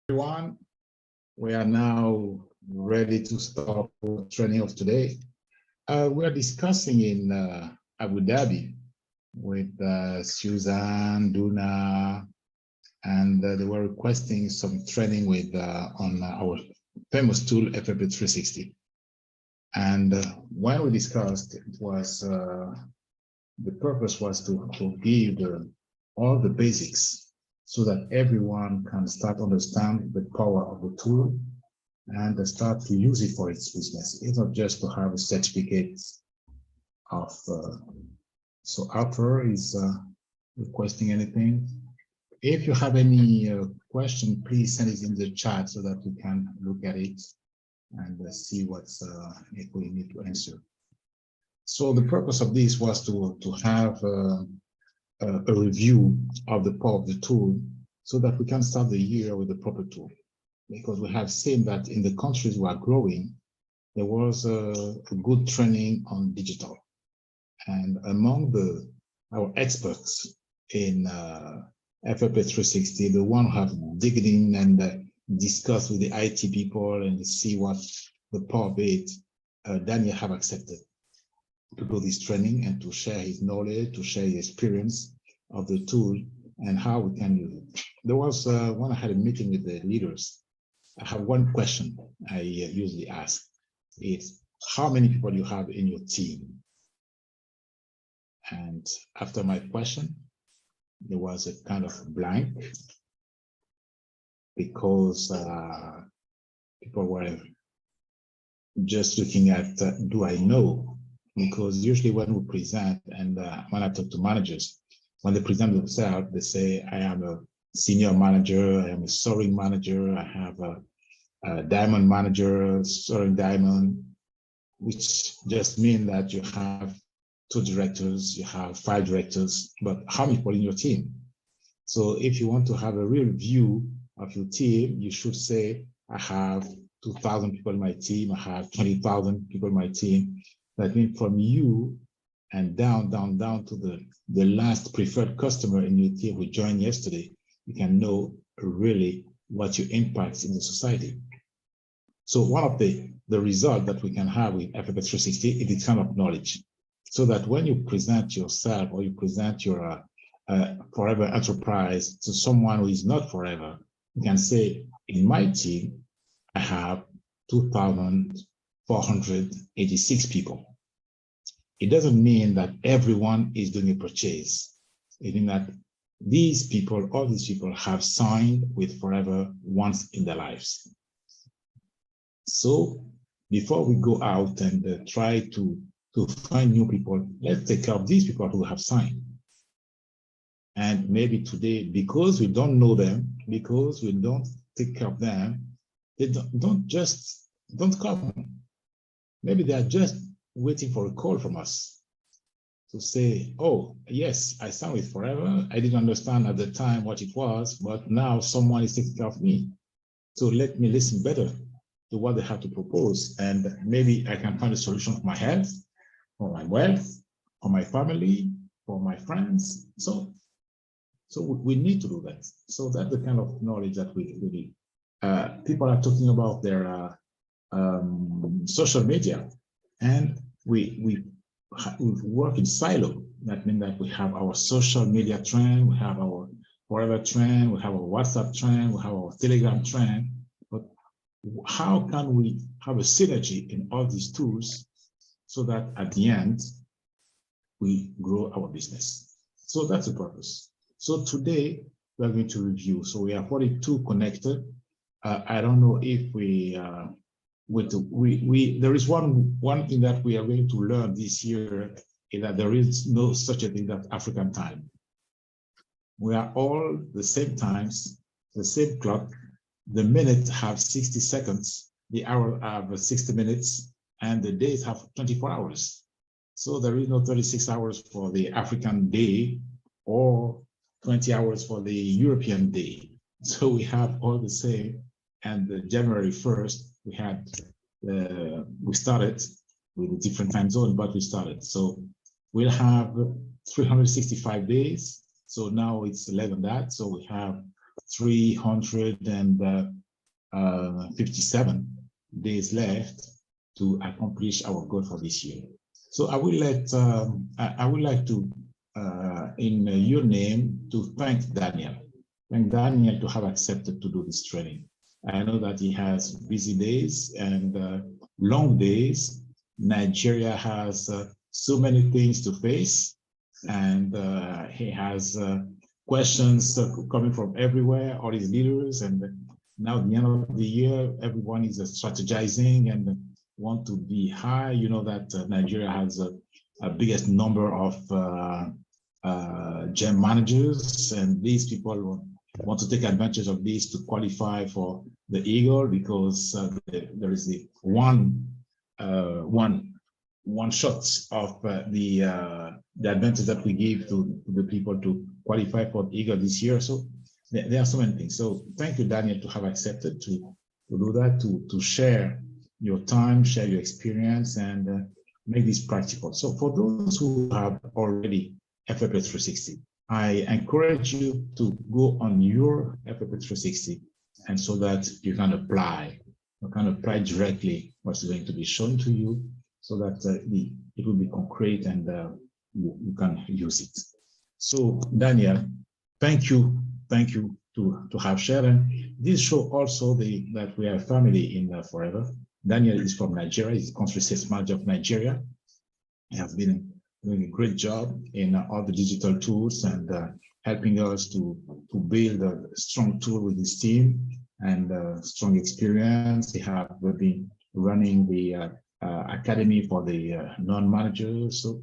Everyone, we are now ready to start the training of today. We are discussing in Abu Dhabi with Suzanne, Duna, and they were requesting some training with on our famous tool FLP360. And when we discussed, it was the purpose was to give all the basics so that everyone can start to understand the power of the tool and start to use it for its business. It's not just to have a certificate of, so Arthur is requesting anything. If you have any question, please send it in the chat so that we can look at it and see what's if we need to answer. So the purpose of this was to have a review of the power of the tool so that we can start the year with the proper tool. Because we have seen that in the countries we are growing, there was a good training on digital. And among our experts in FLP360, the one who have digged in and discussed with the IT people and see what the power of it, Daniel have accepted to do this training and to share his knowledge, to share his experience of the tool and how we can use it. There was when I had a meeting with the leaders, I have one question I usually ask is how many people you have in your team? And after my question, there was a kind of blank because people were just looking at do I know? Because usually when we present and when I talk to managers, when they present themselves, they say, I am a senior manager, I am a soaring manager, I have a diamond manager, soaring diamond, which just means that you have 2 directors, you have 5 directors, but how many people in your team? So if you want to have a real view of your team, you should say, I have 2,000 people in my team, I have 20,000 people in my team. That means from you and down to the last preferred customer in your team who joined yesterday, you can know really what your impact in the society. So one of the result that we can have with FLP360 is this kind of knowledge. So that when you present yourself or you present your forever enterprise to someone who is not forever, you can say, in my team, I have 2,486 people. It doesn't mean that everyone is doing a purchase. It means that these people, all these people have signed with Forever once in their lives. So before we go out and try to find new people, let's take care of these people who have signed. And maybe today, because we don't know them, because we don't take care of them, they don't come. Maybe they are just waiting for a call from us to say, oh, yes, I signed with Forever. I didn't understand at the time what it was, but now someone is taking care of me. So let me listen better to what they have to propose. And maybe I can find a solution for my health, for my wealth, for my family, for my friends. So we need to do that. So that's the kind of knowledge that we need. People are talking about their social media, and we work in silo. That means that we have our social media trend, we have our Forever trend, we have our WhatsApp trend, we have our Telegram trend. But how can we have a synergy in all these tools so that at the end we grow our business? So that's the purpose. So today we are going to review. So we are 42 connected. I don't know if there is one thing that we are going to learn this year is that there is no such a thing as African time. We are all the same times, the same clock. The minutes have 60 seconds, the hour have 60 minutes, and the days have 24 hours. So there is no 36 hours for the African day or 20 hours for the European day. So we have all the same. And January 1st, we started with a different time zone, but we started. So we'll have 365 days. So now it's less than that. So we have 357 days left to accomplish our goal for this year. So I will let I would like to in your name to thank Daniel to have accepted to do this training. I know that he has busy days and long days. Nigeria has so many things to face, and he has questions coming from everywhere, all his leaders, and now at the end of the year, everyone is strategizing and want to be high. You know that Nigeria has a biggest number of gem managers, and these people want to take advantage of this to qualify for the Eagle, because there is the one shot of the advantage that we give to the people to qualify for the Eagle this year. So there are so many things. So thank you, Daniel, to have accepted to do that, to share your time, share your experience, and make this practical. So for those who have already FLP360, I encourage you to go on your FLP360, and so that you can apply directly what's going to be shown to you, so that it will be concrete and you can use it. So Daniel, thank you to have shared. And this show also that we are a family in Forever. Daniel is from Nigeria. He's the country sales manager of Nigeria. He has been doing a great job in all the digital tools and helping us to build a strong tool with his team and strong experience. He has been running the academy for the non-managers, so,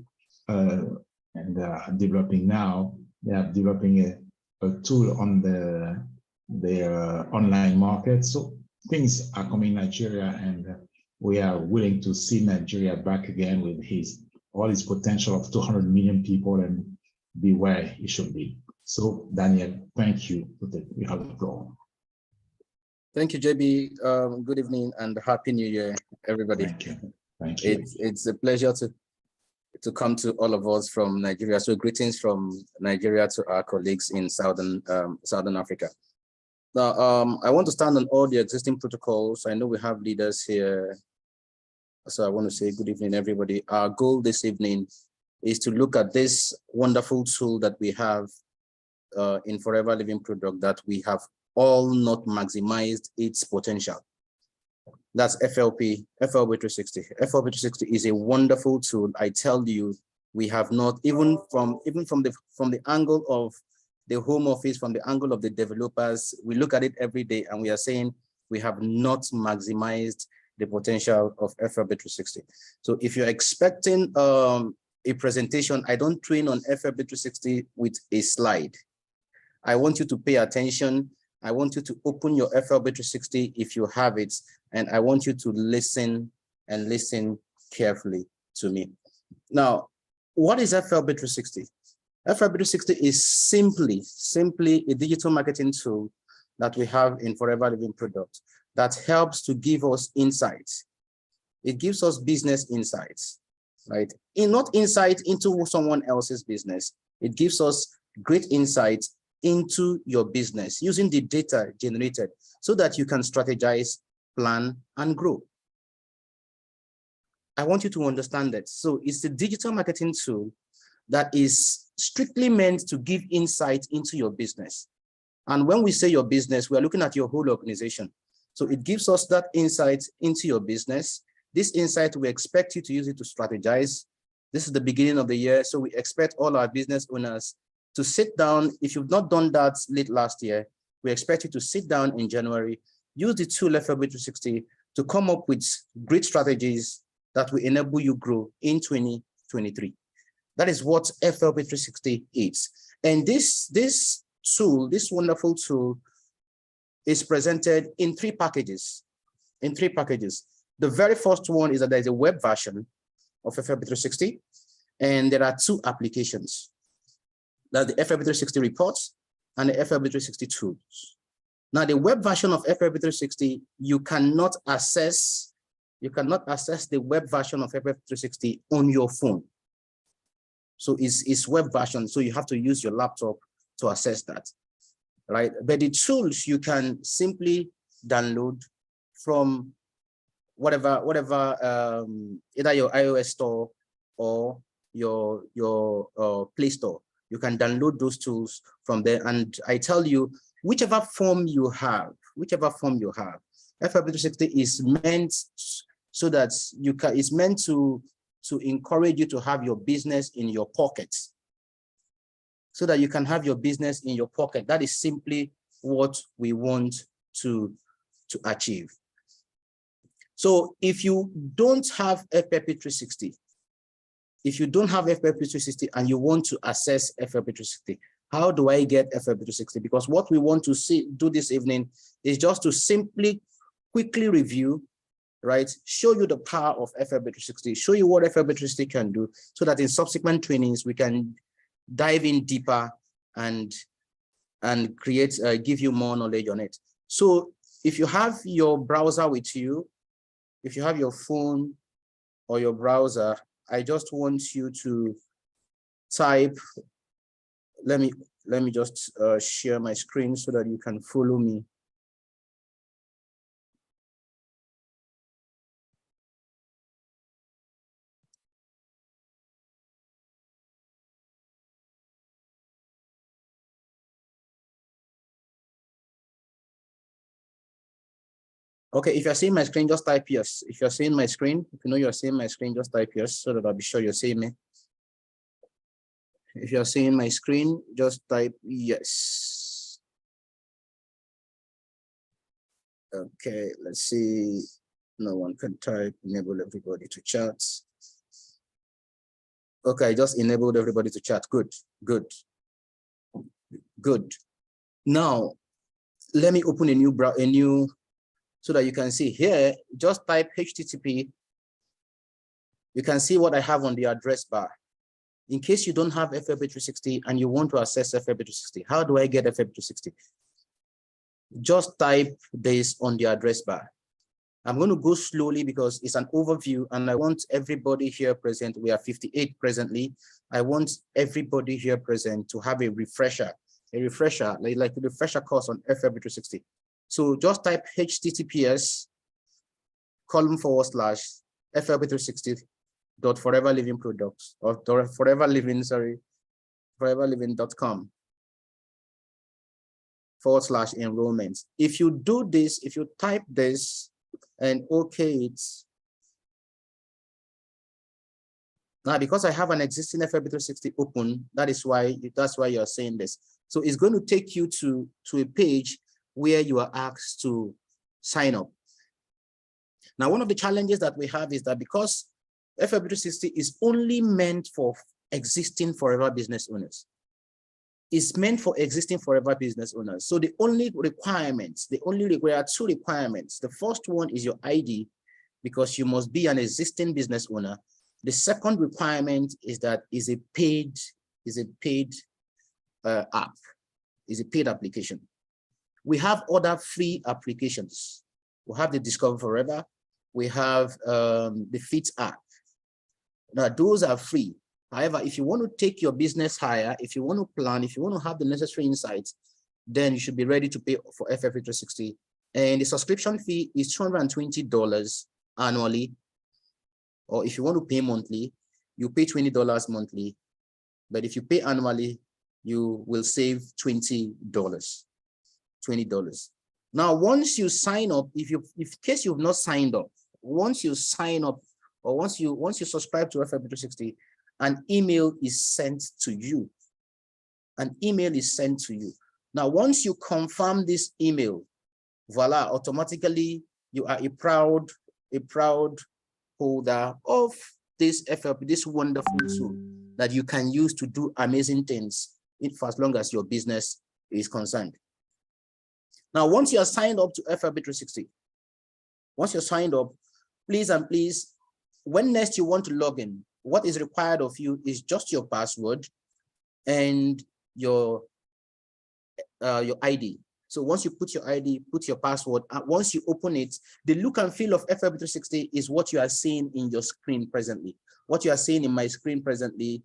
and developing now. They are developing a tool on their online market. So things are coming in Nigeria, and we are willing to see Nigeria back again with all his potential of 200 million people and be where it should be. So Daniel, thank you. You have the floor. Thank you, JB. Good evening and Happy New Year, everybody. Thank you. Thank you. It's a pleasure to come to all of us from Nigeria. So greetings from Nigeria to our colleagues in Southern Africa. Now, I want to stand on all the existing protocols. I know we have leaders here. So I want to say good evening, everybody. Our goal this evening is to look at this wonderful tool that we have in Forever Living Product that we have all not maximized its potential. That's FLP360. FLP360 is a wonderful tool. I tell you, we have not, even from the angle of the home office, from the angle of the developers, we look at it every day and we are saying we have not maximized the potential of FLP360. So if you're expecting a presentation, I don't train on FLP360 with a slide. I want you to pay attention. I want you to open your FLP360 if you have it, and I want you to listen and listen carefully to me. Now, what is FLP360? FLP360 is simply a digital marketing tool that we have in Forever Living Product that helps to give us insights. It gives us business insights, right? Not insight into someone else's business. It gives us great insights into your business using the data generated so that you can strategize, plan, and grow. I want you to understand that. So it's a digital marketing tool that is strictly meant to give insight into your business. And when we say your business, we are looking at your whole organization. So it gives us that insight into your business. This insight, we expect you to use it to strategize. This is the beginning of the year, so we expect all our business owners to sit down. If you've not done that late last year, we expect you to sit down in January, use the tool FLP360 to come up with great strategies that will enable you grow in 2023. That is what FLP360 is. And this tool, this wonderful tool, is presented in three packages. The very first one is that there's a web version of FLP360, and there are two applications. That's the FLP360 reports and the FLP360 tools. Now, the web version of FLP360, you cannot access the web version of FLP360 on your phone. So it's web version, so you have to use your laptop to access that. right? But the tools you can simply download from whatever either your iOS store or your Play Store. You can download those tools from there. And I tell you, whichever form you have, FLP360 is meant so that you can, it's meant to encourage you to have your business in your pockets, so that you can have your business in your pocket. That is simply what we want to achieve. So if you don't have FLP360, and you want to access FLP360, how do I get FLP360? Because what we want to do this evening is just to simply quickly review, right? Show you the power of FLP360, show you what FLP360 can do, so that in subsequent trainings we can dive in deeper and create, give you more knowledge on it. So if you have your browser with you, if you have your phone or your browser, I just want you to type, let me just share my screen so that you can follow me. Okay, if you're seeing my screen, just type yes. If you're seeing my screen, if you know you're seeing my screen, just type yes so that I'll be sure you're seeing me. If you're seeing my screen, just type yes. Okay, let's see. No one can type. Enable everybody to chat. Okay, I just enabled everybody to chat. Good, good, good. Now, let me open a new, so that you can see here, just type HTTP. You can see what I have on the address bar. In case you don't have FLP360 and you want to access FLP360, how do I get FLP360? Just type this on the address bar. I'm going to go slowly because it's an overview and I want everybody here present. We are 58 presently. I want everybody here present to have a refresher like the refresher course on FLP360. So just type https://FLP360.foreverlivingproducts or foreverliving.com/enrollments. If you do this, if you type this and okay, it's now because I have an existing FLP360 open, that's why you're saying this. So it's going to take you to a page where you are asked to sign up. Now, one of the challenges that we have is that because FLP360 is only meant for existing forever business owners. It's meant for existing forever business owners. So the only requirements, there are two requirements. The first one is your ID, because you must be an existing business owner. The second requirement is that is a paid app, is a paid application. We have other free applications. We have the Rediscover Forever. We have the Fit app. Now, those are free. However, if you want to take your business higher, if you want to plan, if you want to have the necessary insights, then you should be ready to pay for FLP360. And the subscription fee is $220 annually. Or if you want to pay monthly, you pay $20 monthly. But if you pay annually, you will save $20. Now, once you sign up, if in case you've not signed up, once you sign up or once you subscribe to FLP360, an email is sent to you. An email is sent to you. Now, once you confirm this email, voila, automatically you are a proud holder of this FLP, this wonderful tool that you can use to do amazing things for as long as your business is concerned. Now, once you are signed up to FLP360, once you're signed up, please, when next you want to log in, what is required of you is just your password and your ID. So once you put your ID, put your password, once you open it, the look and feel of FLP360 is what you are seeing in your screen presently. What you are seeing in my screen presently,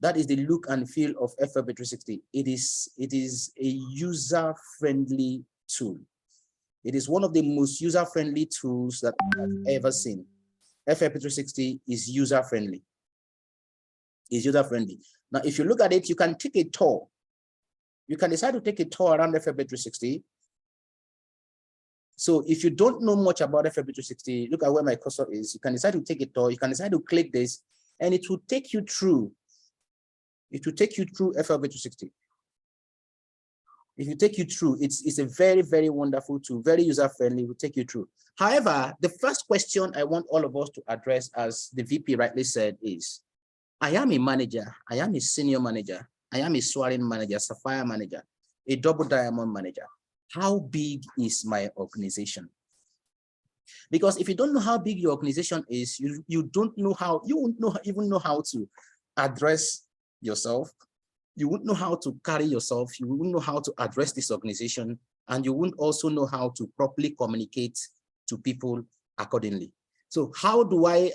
That is the look and feel of FLP360. It is a user-friendly tool. It is one of the most user-friendly tools that I've ever seen. FLP360 is user-friendly. Is user-friendly. Now, if you look at it, you can take a tour. You can decide to take a tour around FLP360. So if you don't know much about FLP360, look at where my cursor is. You can decide to take a tour. You can decide to click this, and it will take you through. It will take you through FLP360. If you take you through, it's a very, very wonderful tool, very user-friendly, will take you through. However, the first question I want all of us to address, as the VP rightly said, is, I am a manager, I am a senior manager, I am a soaring manager, sapphire manager, a double diamond manager. How big is my organization? Because if you don't know how big your organization is, you don't know how, you won't even know how to address yourself. You wouldn't know how to carry yourself. You wouldn't know how to address this organization. And you wouldn't also know how to properly communicate to people accordingly. So how do I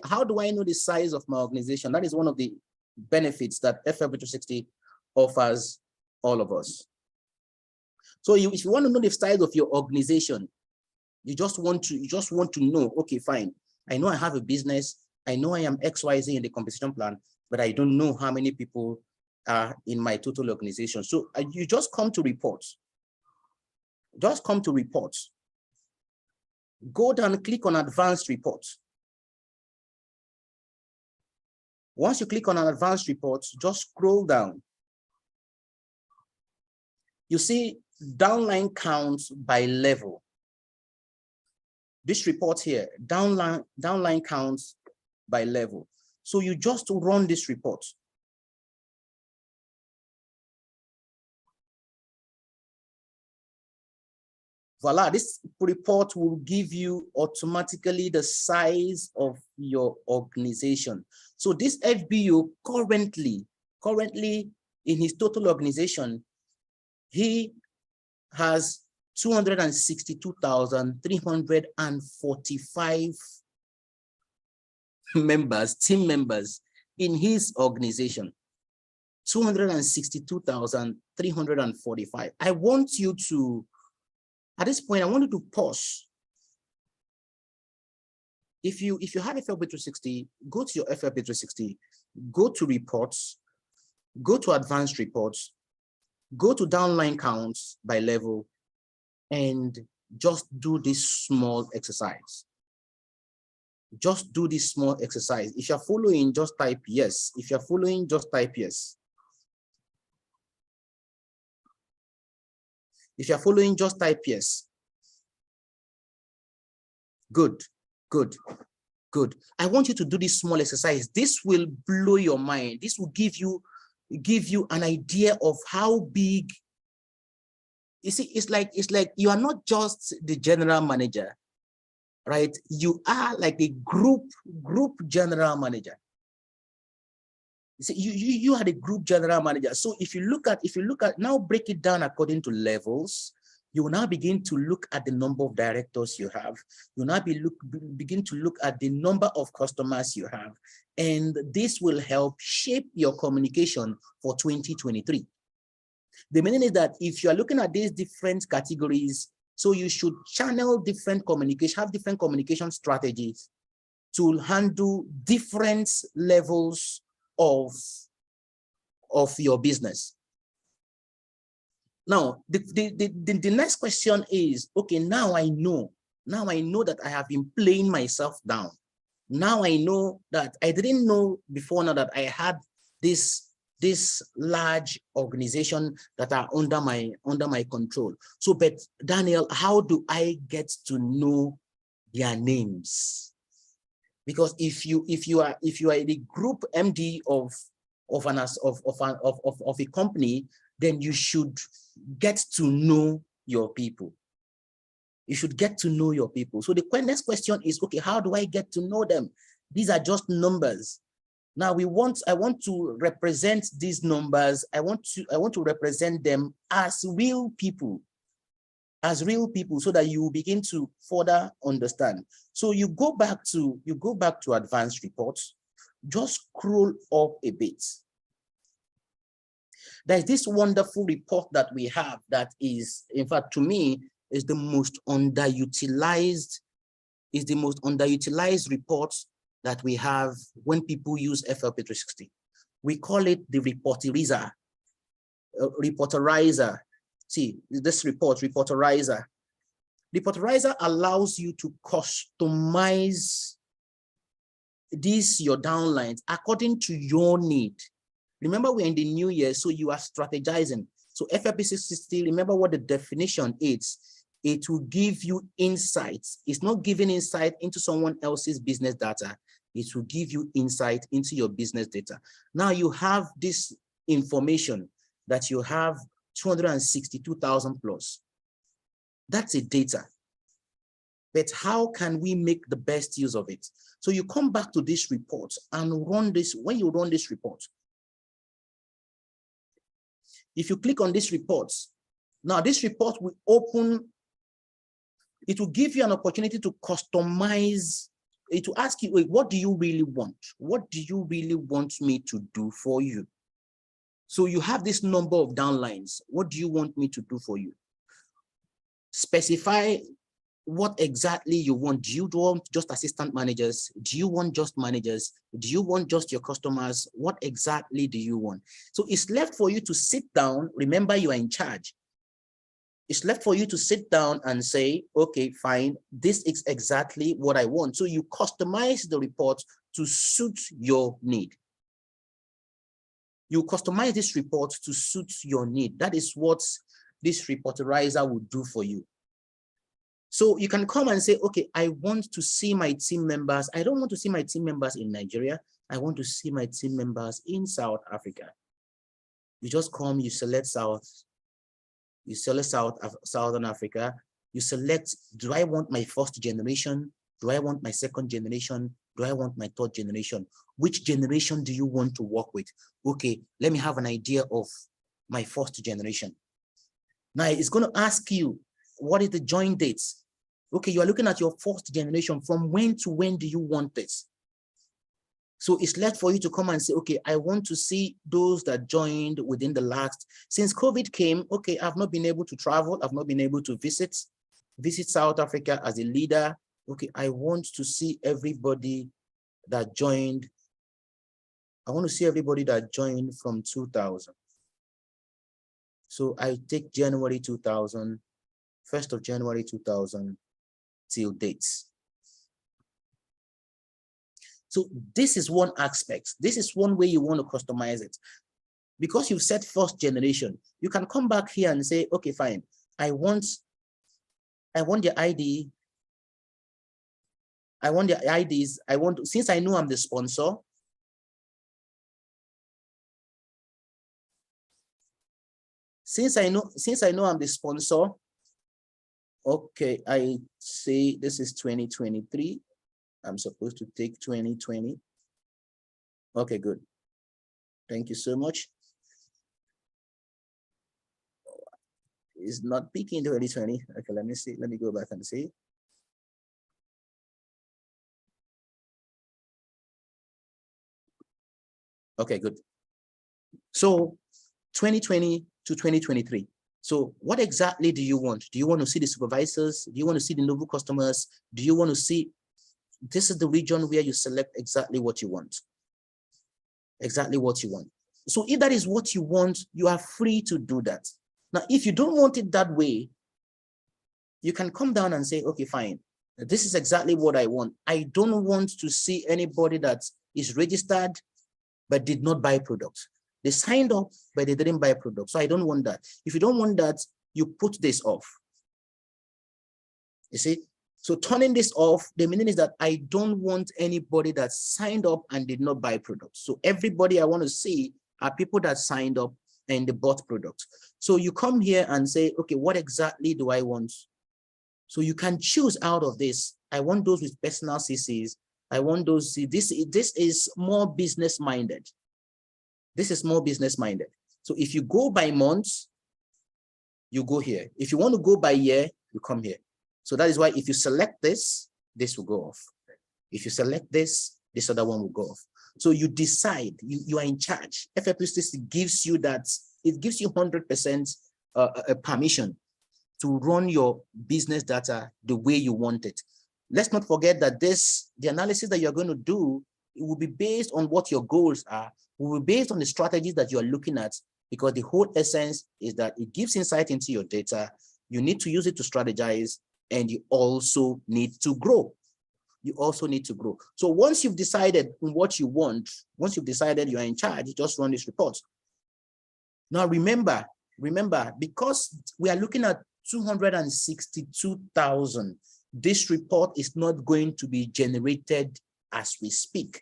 know the size of my organization? That is one of the benefits that FLP360 offers all of us. So if you want to know the size of your organization, you just want to know, okay, fine. I know I have a business. I know I am XYZ in the compensation plan, but I don't know how many people are in my total organization. So you just come to reports. Just come to reports. Go down and click on advanced reports. Once you click on an advanced reports, just scroll down. You see downline counts by level. This report here, downline counts by level. So you just run this report. Voila, this report will give you automatically the size of your organization. So this FBO currently in his total organization, he has 262,345 members, team members in his organization. 262,345. I want you to, at this point, I want you to pause. If you have FLP360, go to your FLP360, go to reports, go to advanced reports, go to downline counts by level, and just do this small exercise. Just do this small exercise. If you're following, just type yes. If you're following, just type yes. If you're following, just type yes. Good, good, good. I want you to do this small exercise. This will blow your mind. This will give you an idea of how big. You see, it's like you are not just the general manager, right? You are like a group general manager. See, you are the group general manager. So if you look at now, break it down according to levels, you will now begin to look at the number of directors you have. You will now begin to look at the number of customers you have. And this will help shape your communication for 2023. The meaning is that if you are looking at these different categories, so you should channel different communication, have different communication strategies to handle different levels of your business. Now, the next question is, okay, now I know that I have been playing myself down. Now I know that I didn't know before now that I had this large organization that are under my control. So, but Daniel, how do I get to know their names? Because if you are the group MD of a company, then you should get to know your people. You should get to know your people. So the next question is, okay, how do I get to know them? These are just numbers. Now I want to represent these numbers. I want to represent them as real people. So that you begin to further understand. So you go back to advanced reports, just scroll up a bit. There's this wonderful report that we have that is, in fact, to me, is the most underutilized report that we have when people use FLP360. We call it the reporterizer. See, this report, reporterizer. Reporterizer allows you to customize these, your downlines, according to your need. Remember, we're in the new year, so you are strategizing. So FLP360, remember what the definition is. It will give you insights. It's not giving insight into someone else's business data. It will give you insight into your business data. Now you have this information that you have 262,000 plus. That's a data. But how can we make the best use of it? So you come back to this report and run this. When you run this report, if you click on this report, now this report will open, it will give you an opportunity to customize. It will ask you, wait, what do you really want? What do you really want me to do for you? So you have this number of downlines. What do you want me to do for you? Specify what exactly you want. Do you want just assistant managers? Do you want just managers? Do you want just your customers? What exactly do you want? So it's left for you to sit down. Remember, you are in charge. It's left for you to sit down and say, okay, fine, this is exactly what I want. So you customize the report to suit your need. You customize this report to suit your need. That is what this reporterizer will do for you. So you can come and say, okay, I want to see my team members. I don't want to see my team members in Nigeria. I want to see my team members in South Africa. You just come, you select South. You select Southern Africa. You select, do I want my first generation? Do I want my second generation? Do I want my third generation? Which generation do you want to work with? Okay, let me have an idea of my first generation. Now it's going to ask you, what is the join dates? Okay, you are looking at your first generation. From when to when do you want this? So it's left for you to come and say, okay, I want to see those that joined within the last, since COVID came, okay, I've not been able to travel. I've not been able to visit South Africa as a leader. Okay, I want to see everybody that joined. I want to see everybody that joined from 2000. So I take January 2000, 1st of January 2000 till dates. So this is one aspect. This is one way you want to customize it. Because you've set first generation, you can come back here and say, okay, fine. I want the ID. I want the IDs. Since I know I'm the sponsor, since I know I'm the sponsor, okay, I say this is 2023. I'm supposed to take 2020. Okay, good. Thank you so much. It's not peaking 2020. Okay, let me see. Let me go back and see. Okay, good. So 2020 to 2023. So what exactly do you want? Do you want to see the supervisors? Do you want to see the noble customers? Do you want to see, this is the region where you select exactly what you want. Exactly what you want. So if that is what you want, you are free to do that. Now, if you don't want it that way, you can come down and say, okay, fine. This is exactly what I want. I don't want to see anybody that is registered but did not buy products. They signed up, but they didn't buy products. So I don't want that. If you don't want that, you put this off. You see? So turning this off, the meaning is that I don't want anybody that signed up and did not buy products. So everybody I want to see are people that signed up and they bought products. So you come here and say, okay, what exactly do I want? So you can choose out of this. I want those with personal CCs. I want those, this is more business minded. This is more business minded. So if you go by months, you go here. If you want to go by year, you come here. So that is why if you select this, this will go off. If you select this, this other one will go off. So you decide, you are in charge. FLP360 gives you that it gives you 100% permission to run your business data the way you want it. Let's not forget that the analysis that you're going to do, it will be based on what your goals are, will be based on the strategies that you are looking at, because the whole essence is that it gives insight into your data. You need to use it to strategize, and you also need to grow. You also need to grow. So once you've decided what you want, once you've decided you are in charge, you just run this report. Now remember, because we are looking at 262,000, this report is not going to be generated as we speak.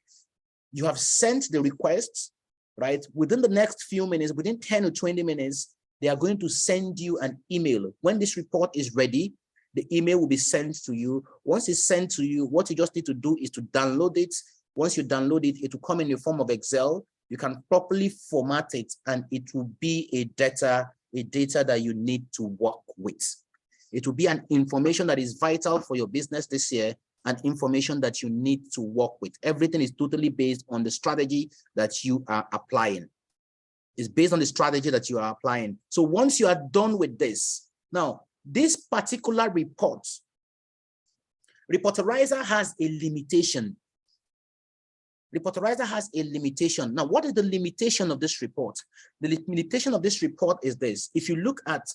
You have sent the requests, right? Within the next few minutes, within 10 or 20 minutes, they are going to send you an email. When this report is ready, the email will be sent to you. Once it's sent to you, what you just need to do is to download it. Once you download it, it will come in the form of Excel. You can properly format it, and it will be a data that you need to work with. It will be an information that is vital for your business this year, and information that you need to work with. Everything is totally based on the strategy that you are applying. It's based on the strategy that you are applying. So once you are done with this, now, this particular report, Reporterizer has a limitation. Reporterizer has a limitation. Now, what is the limitation of this report? The limitation of this report is this. If you look at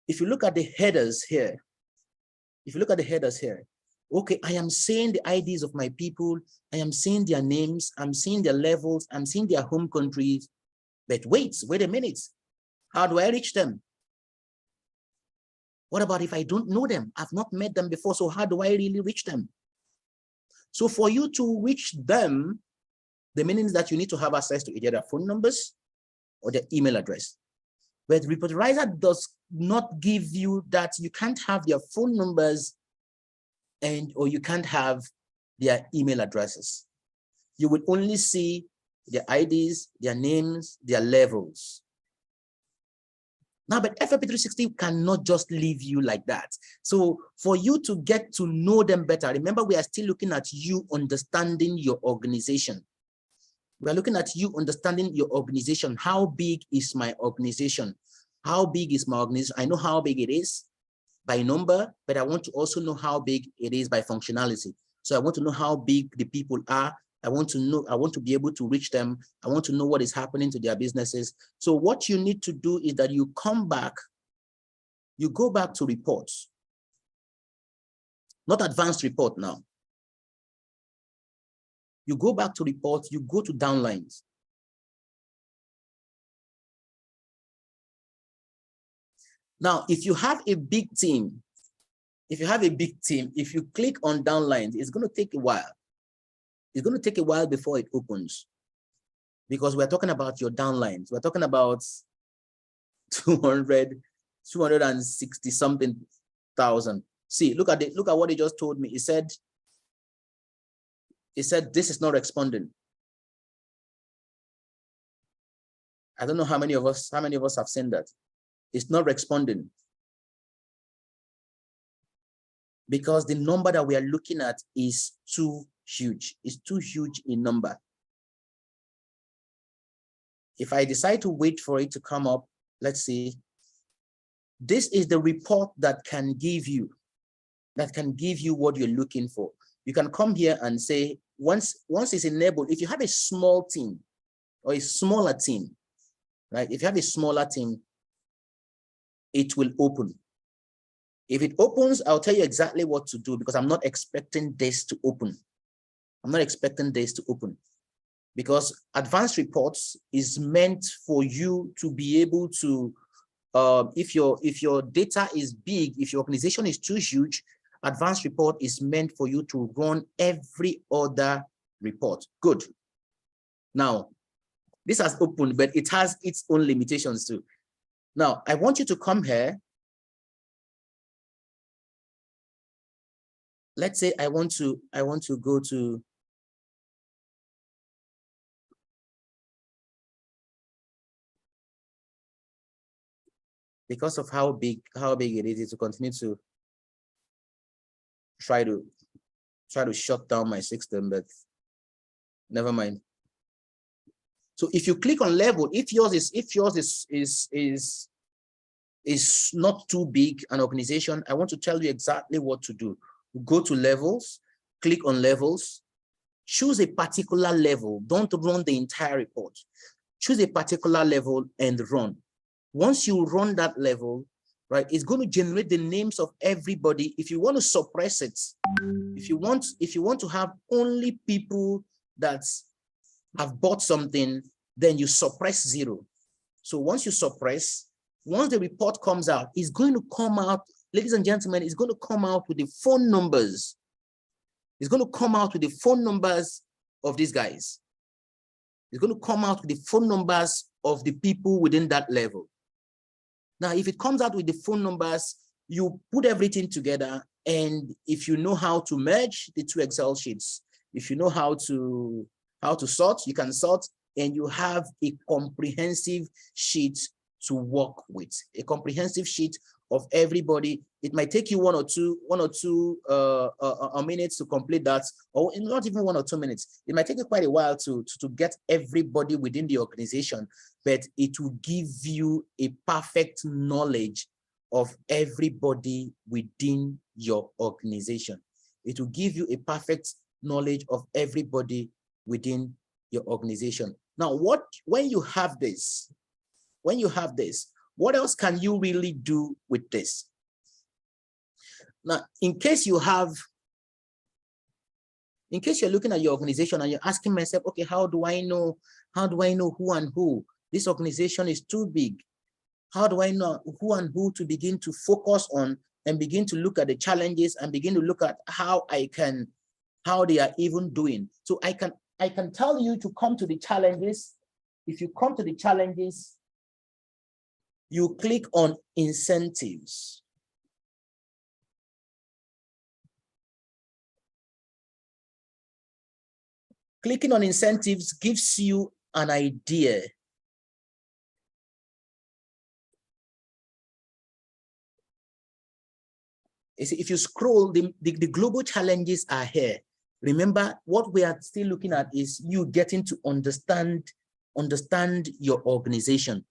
the headers here, okay, I am seeing the IDs of my people, I am seeing their names, I'm seeing their levels, I'm seeing their home countries, but wait a minute. How do I reach them? What about if I don't know them? I've not met them before, so how do I really reach them? So for you to reach them, the meaning is that you need to have access to either their phone numbers or their email address. But Reporterizer does not give you that. You can't have their phone numbers or you can't have their email addresses. You will only see their IDs, their names, their levels. Now, but FLP360 cannot just leave you like that. So for you to get to know them better, remember, we are still looking at you understanding your organization. We are looking at you understanding your organization. How big is my organization? How big is my organization? I know how big it is by number, but I want to also know how big it is by functionality. So I want to know how big the people are. I want to be able to reach them. I want to know what is happening to their businesses. So what you need to do is that you come back, you go back to reports, not advanced report now. You go back to reports, you go to downlines. Now, if you have a big team, if you click on downlines, it's going to take a while. It's going to take a while before it opens, because we're talking about your downlines. We're talking about 260 something thousand. See, look at what he just told me. He said this is not responding. I don't know how many of us have seen that. It's not responding, because the number that we are looking at is too huge. It's too huge in number. If I decide to wait for it to come up, let's see. This is the report that can give you what you're looking for. You can come here and say, once it's enabled, if you have a small team or a smaller team, right? If you have a smaller team, it will open. If it opens, I'll tell you exactly what to do, because I'm not expecting this to open. I'm not expecting this to open, because advanced reports is meant for you to be able to, if your data is big, if your organization is too huge, advanced report is meant for you to run every other report. Good. Now, this has opened, but it has its own limitations too. Now, I want you to come here. Let's say I want to go to because of how big it is to continue to try to shut down my system, but never mind. So if you click on level, if yours is not too big an organization, I want to tell you exactly what to do. Go to levels, click on levels, choose a particular level. Don't run the entire report. Choose a particular level and run. Once you run that level, right, it's going to generate the names of everybody. If you want to suppress it, if you want to have only people that have bought something, then you suppress 0. So once you suppress, once the report comes out, it's going to come out, ladies and gentlemen, it's going to come out with the phone numbers. It's going to come out with the phone numbers of these guys. It's going to come out with the phone numbers of the people within that level. Now, if it comes out with the phone numbers, you put everything together, and if you know how to merge the 2 Excel sheets, if you know how to sort, you can sort, and you have a comprehensive sheet to work with, a comprehensive sheet of everybody. It might take you one or two minutes to complete that, or not even 1 or 2 minutes. It might take you quite a while to get everybody within the organization, but it will give you a perfect knowledge of everybody within your organization. It will give you a perfect knowledge of everybody within your organization. Now, when you have this, what else can you really do with this? Now, in case you're looking at your organization and you're asking myself, okay, how do I know who and who? This organization is too big. How do I know who and who to begin to focus on and begin to look at the challenges and begin to look at how they are even doing? So I can tell you to come to the challenges. If you come to the challenges, you click on incentives. Clicking on incentives gives you an idea. If you scroll, the global challenges are here. Remember, what we are still looking at is you getting to understand your organization.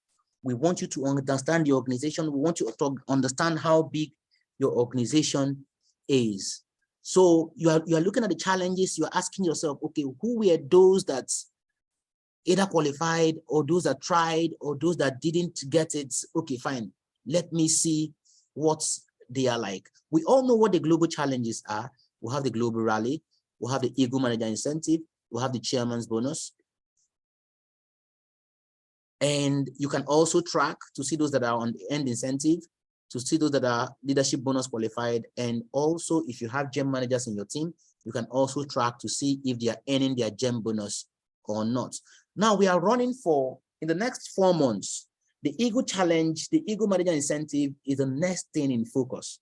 We want you to understand your organization. We want you to understand how big your organization is. So you are looking at the challenges. You are asking yourself, okay, who were those that either qualified, or those that tried, or those that didn't get it? Okay, fine. Let me see what they are like. We all know what the global challenges are. We'll have the global rally. We'll have the Eagle Manager Incentive. We'll have the chairman's bonus. And you can also track to see those that are on the end incentive, to see those that are leadership bonus qualified. And also, if you have gem managers in your team, you can also track to see if they are earning their gem bonus or not. Now we are running for, in the next 4 months, the Eagle Challenge, the Eagle Manager Incentive is the next thing in focus.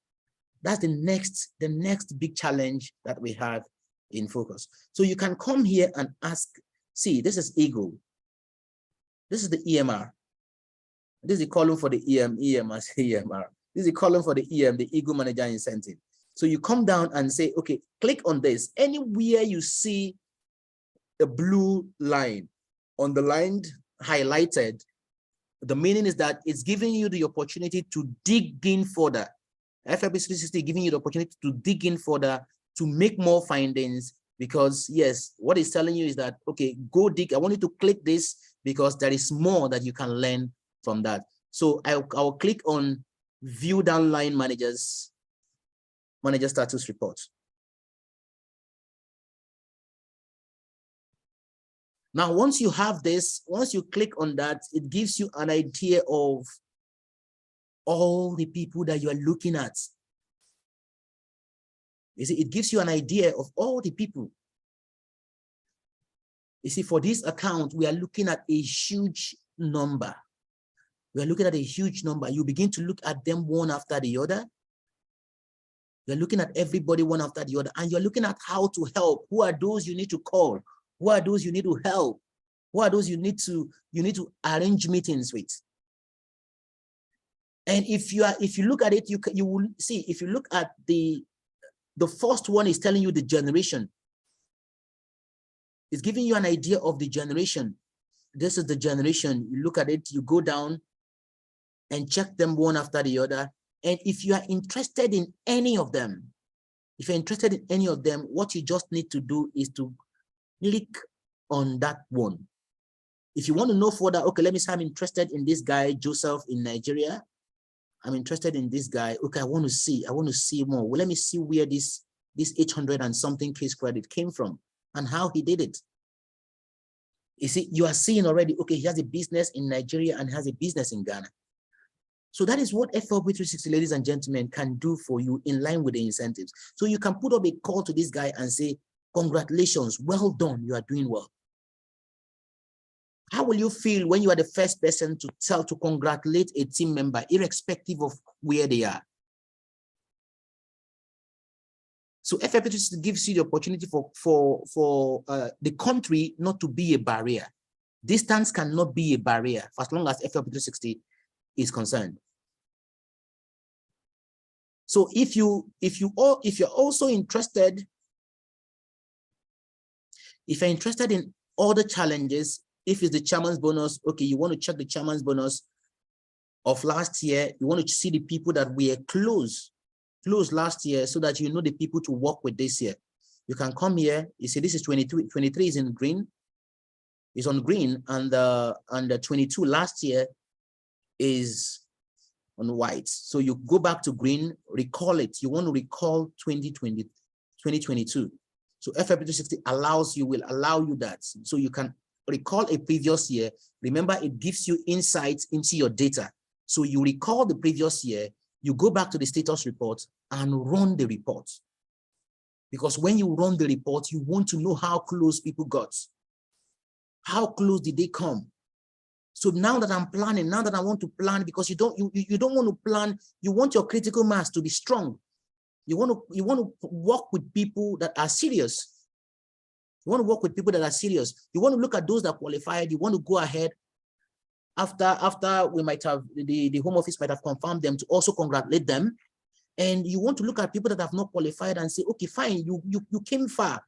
That's the next big challenge that we have in focus. So you can come here and ask, see, this is Eagle. This is the EMR. This is the column for the EMR. This is the column for the the Eagle Manager Incentive. So you come down and say, okay, click on this. Anywhere you see the blue line, underlined, highlighted, the meaning is that it's giving you the opportunity to dig in further. FLP360 giving you the opportunity to dig in further, to make more findings, because yes, what it's telling you is that, okay, go dig. I want you to click this because there is more that you can learn from that. So I'll click on view downline manager status report. Now, once you have this, once you click on that, it gives you an idea of all the people that you are looking at. You see, it gives you an idea of all the people. You see, for this account, we are looking at a huge number. We are looking at a huge number. You begin to look at them one after the other. You're looking at everybody one after the other, and you're looking at how to help. Who are those you need to call? Who are those you need to help? Who are those you need to arrange meetings with? And if you look at it, you will see, if you look at the first one is telling you the generation. It's giving you an idea of the generation. this is the generation. You look at it, you go down and check them one after the other. And if you are interested in any of them, what you just need to do is to click on that one. If you want to know further, okay, let me say I'm interested in this guy, Joseph in Nigeria. I'm interested in this guy. Okay, I want to see more. Well, let me see where this 800 and something case credit came from and how he did it. You see, you are seeing already, okay, he has a business in Nigeria and has a business in Ghana. So that is what FLP360, ladies and gentlemen, can do for you in line with the incentives. So you can put up a call to this guy and say, congratulations, well done, you are doing well. How will you feel when you are the first person to congratulate a team member, irrespective of where they are? So FLP360 gives you the opportunity for the country not to be a barrier. Distance cannot be a barrier for as long as FLP360 is concerned. So if you're also interested, if you're interested in other challenges, if it's the chairman's bonus, okay, you want to check the chairman's bonus of last year, you want to see the people that were close last year so that you know the people to work with this year. You can come here, you see this is 23 is in green, is on green, and the 22 last year is on white. So you go back to green, recall it. You want to recall 2022. So FLP360 will allow you that. So you can recall a previous year. Remember, it gives you insights into your data. So you recall the previous year, you go back to the status report and run the report. Because when you run the report, you want to know how close people got. How close did they come? So now that I'm planning, now that I want to plan, because you don't want to plan, you want your critical mass to be strong. You want to work with people that are serious. You want to work with people that are serious. You want to look at those that qualified. You want to go ahead after we might have the home office might have confirmed them to also congratulate them. And you want to look at people that have not qualified and say, okay, fine, you came far.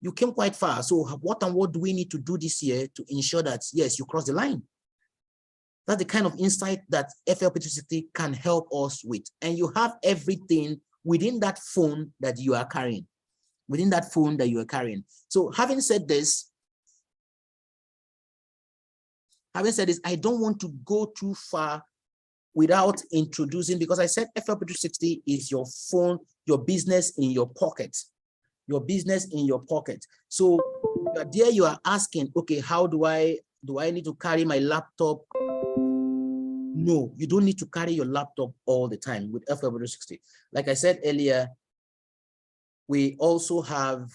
You came quite far. So what do we need to do this year to ensure that, yes, you cross the line? That's the kind of insight that FLP360 can help us with. And you have everything within that phone that you are carrying. Within that phone that you are carrying. So having said this, I don't want to go too far without introducing, because I said FLP360 is your phone, your business in your pocket. Your business in your pocket. So there you are asking, okay, how do I need to carry my laptop? No, you don't need to carry your laptop all the time with FLP360. Like I said earlier, we also have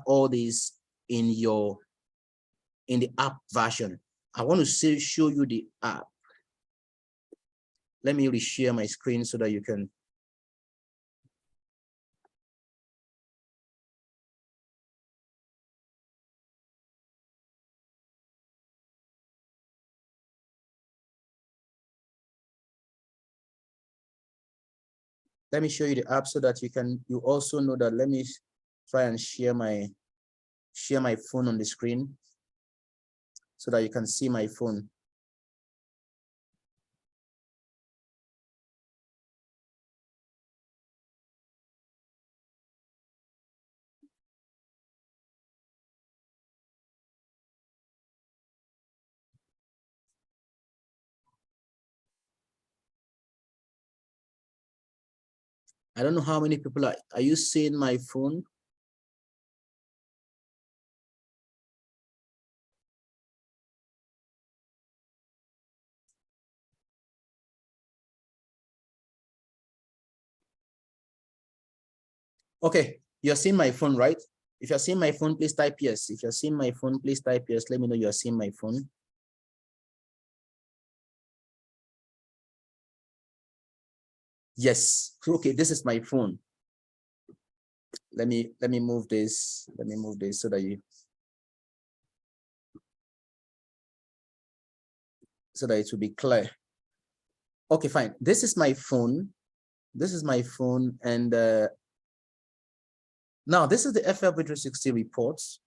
all these in the app version. I want to show you the app. Let me reshare my screen so that you can. Let me show you the app so that you also know that. Let me try and share my phone on the screen so that you can see my phone. I don't know how many people are you seeing my phone? Okay, you're seeing my phone, right? If you're seeing my phone, please type yes. If you're seeing my phone, please type yes. Let me know you're seeing my phone. Yes. Okay, this is my phone. Let me move this. Let me move this so that it will be clear. Okay, fine. This is my phone. This is my phone, and now this is the FLP360 reports.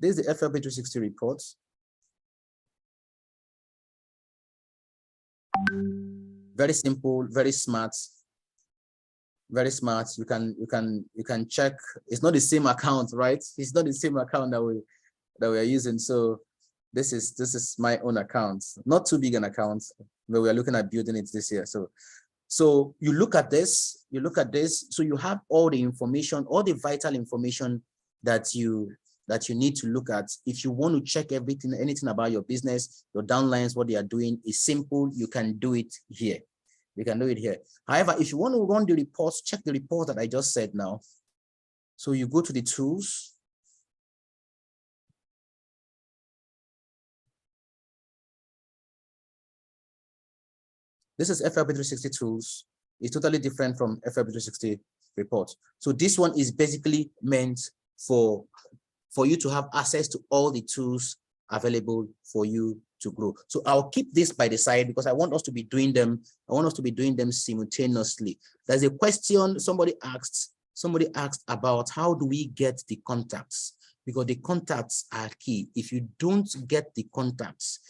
This is the FLP360 report. Very simple, very smart. Very smart. You can check. It's not the same account, right? It's not the same account that we are using. So this is my own account. Not too big an account, but we are looking at building it this year. So you look at this, so you have all the information, all the vital information that you need to look at. If you want to check anything about your business, your downlines, what they are doing is simple. You can do it here. You can do it here. However, if you want to run the reports, check the report that I just said now. So you go to the tools. This is FLP360 tools. It's totally different from FLP360 report. So this one is basically meant for you to have access to all the tools available for you to grow. So I'll keep this by the side because I want us to be doing them. I want us to be doing them simultaneously. There's a question somebody asked about how do we get the contacts? Because the contacts are key. If you don't get the contacts,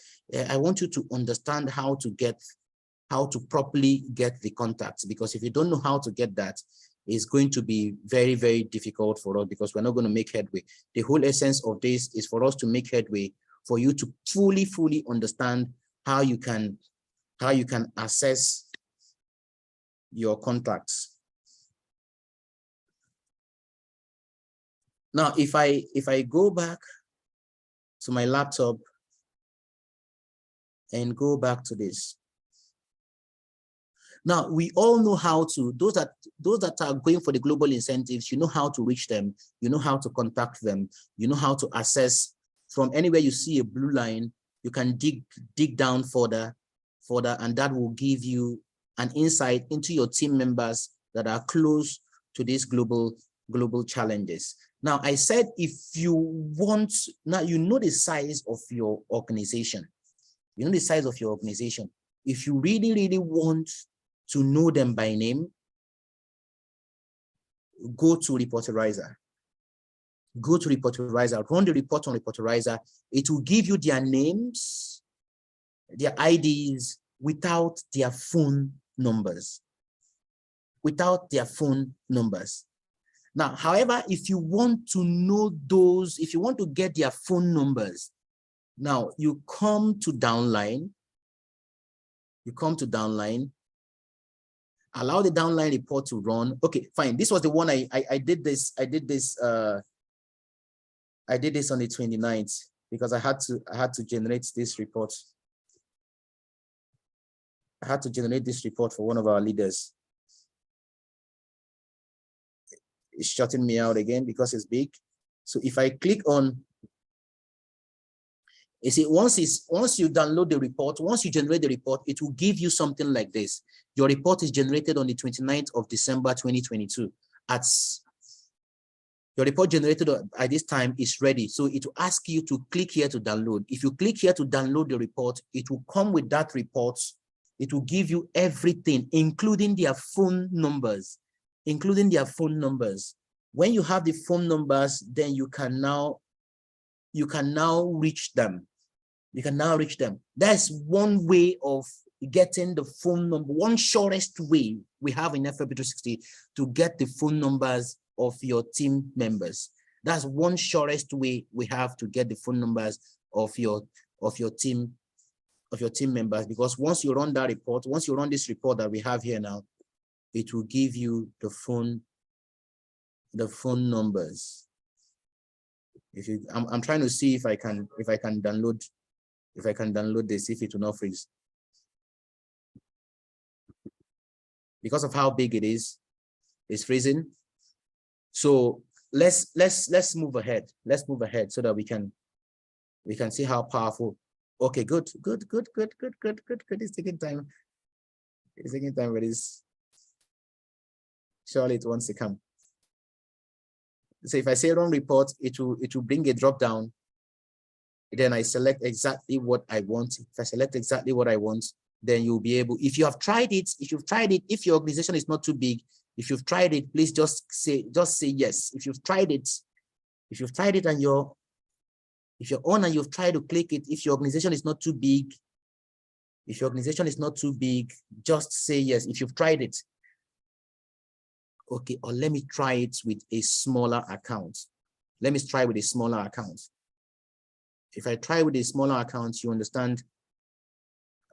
I want you to understand how to properly get the contacts, because if you don't know how to get that, it's going to be very, very difficult for us because we're not going to make headway. The whole essence of this is for us to make headway, for you to fully understand how you can assess your contacts. Now, if I go back to my laptop and go back to this. Now, we all know how to, those that are going for the global incentives, you know how to reach them, you know how to contact them, you know how to assess from anywhere you see a blue line, you can dig down further, and that will give you an insight into your team members that are close to these global challenges. Now, I said, if you want, now you know the size of your organization. You know the size of your organization. If you really want to know them by name, go to reporterizer. Go to reporterizer, run the report on reporterizer. It will give you their names, their IDs, without their phone numbers. Without their phone numbers. Now, however, if you want to know those, if you want to get their phone numbers, now you come to downline. You come to downline. Allow the downline report to run. Okay, fine. This was the one I did this. I did this on the 29th because I had to generate this report. I had to generate this report for one of our leaders. It's shutting me out again because it's big. So if I click on, you see, once you download the report, once you generate the report, it will give you something like this. Your report is generated on the 29th of December 2022. Your report generated at this time is ready. So it will ask you to click here to download. If you click here to download the report, it will come with that report. It will give you everything, including their phone numbers. Including their phone numbers. When you have the phone numbers, then you can now reach them. You can now reach them. That's one way of getting the phone number, one shortest way we have in FLP360 to get the phone numbers of your team members. That's one shortest way we have to get the phone numbers of your team members, because once you run that report, once you run this report that we have here now, it will give you the phone numbers. I'm trying to see if I can download this, if it will not freeze. Because of how big it is, it's freezing. So let's move ahead. Let's move ahead so that we can see how powerful. Okay, good. It's taking time. It's taking time, but it's surely it wants to come. So if I say run report, it will bring a drop down. Then I select exactly what I want. If I select exactly what I want, then you'll be able, if you have tried it, if your organization is not too big, if you've tried it, please just say yes. If you've tried it and If you're on and you've tried to click it, if your organization is not too big, just say yes. If you've tried it, okay, or let me try it with a smaller account. Let me try with a smaller account. If I try with a smaller account, you understand,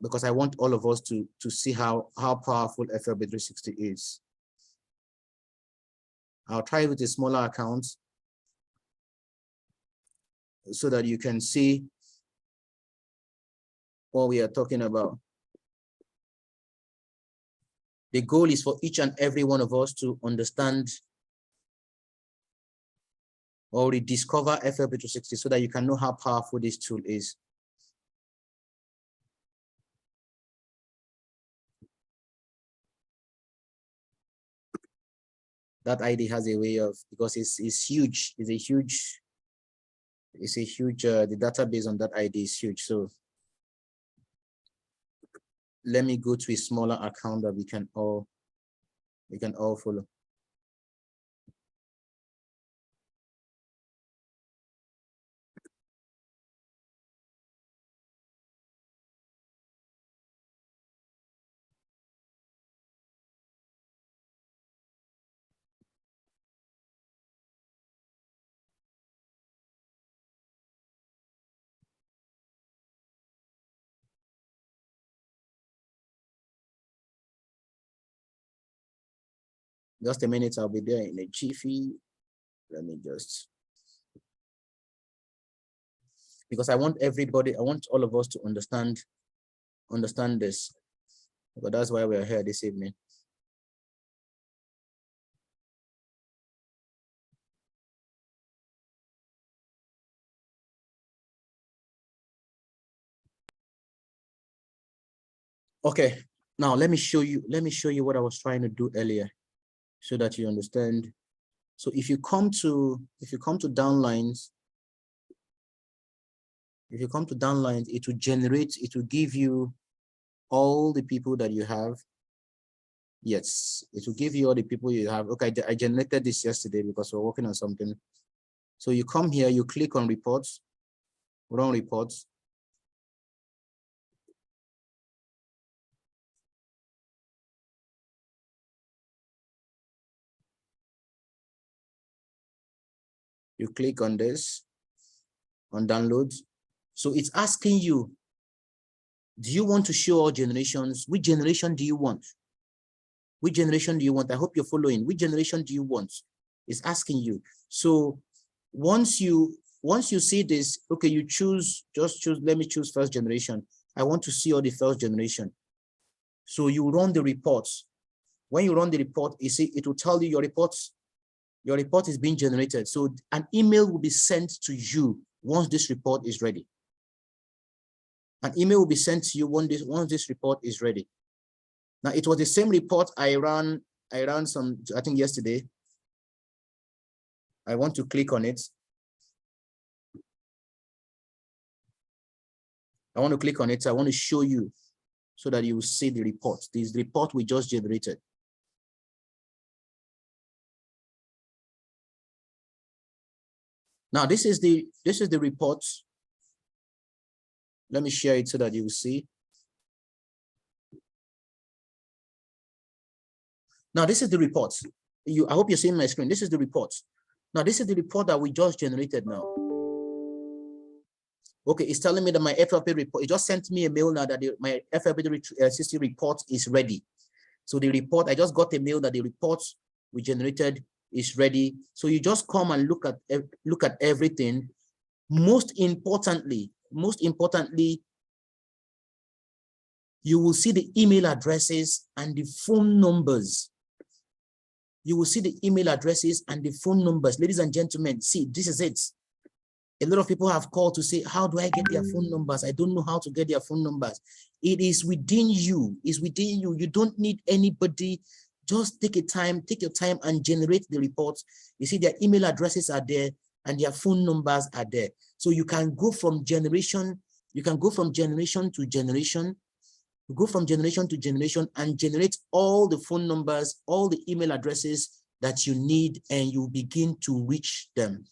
because I want all of us to see how powerful FLP360 is. I'll try with a smaller account so that you can see what we are talking about. The goal is for each and every one of us to understand or rediscover FLP360 so that you can know how powerful this tool is. That ID has a way of, because it's huge, the database on that ID is huge. So let me go to a smaller account that we can all follow. Just a minute, I'll be there in a jiffy. Let me just, because I want everybody, I want all of us to understand this. But that's why we're here this evening. Okay, now let me show you what I was trying to do earlier so that you understand. So if you come to downlines, it will give you all the people that you have. Yes, it will give you all the people you have. Okay, I generated this yesterday because we're working on something. So you come here, you click on reports, run reports. You click on this, on downloads. So it's asking you, do you want to show all generations? Which generation do you want? Which generation do you want? I hope you're following. Which generation do you want? It's asking you. So once you see this, okay, you choose, let me choose first generation. I want to see all the first generation. So you run the reports. When you run the report, you see, it will tell you your report is being generated. So an email will be sent to you once this report is ready. An email will be sent to you once this report is ready. Now, it was the same report I ran some, I think yesterday. I want to click on it. I want to click on it. I want to show you so that you will see the report. This is the report we just generated. Now, this is the report. Let me share it so that you will see. Now, this is the report. I hope you're seeing my screen. This is the report. Now, this is the report that we just generated now. Okay, it's telling me that my FLP report, it just sent me a mail now that my FLP360 report is ready. So the report, I just got a mail that the report we generated is ready. So you just come and look at everything. Most importantly, you will see the email addresses and the phone numbers. You will see the email addresses and the phone numbers. Ladies and gentlemen, see, this is it. A lot of people have called to say, how do I get their phone numbers? I don't know how to get their phone numbers. It is within you. It's within you. You don't need anybody. Just take your time and generate the reports. You see, their email addresses are there and their phone numbers are there. So you can go from generation, to generation. You go from generation to generation and generate all the phone numbers, all the email addresses that you need, and you begin to reach them.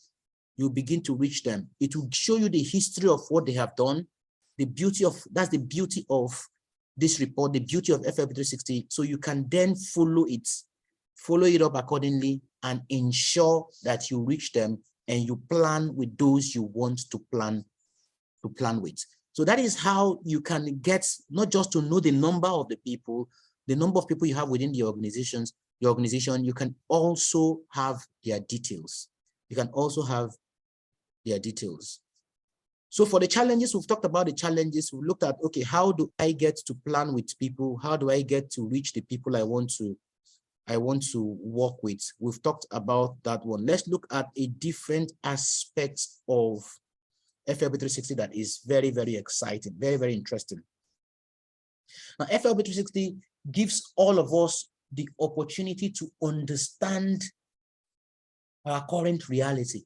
you begin to reach them. It will show you the history of what they have done. The beauty of, that's the beauty of this report, the beauty of FLP360. So you can then follow it up accordingly and ensure that you reach them and you plan with those you want to plan with. So that is how you can get not just to know the number of the people, the number of people you have within the organization, you can also have their details. You can also have their details. So for the challenges, we've talked about the challenges. We've looked at, okay, how do I get to plan with people? How do I get to reach the people I want to work with? We've talked about that one. Let's look at a different aspect of FLP360 that is very, very exciting, very, very interesting. Now, FLP360 gives all of us the opportunity to understand our current reality.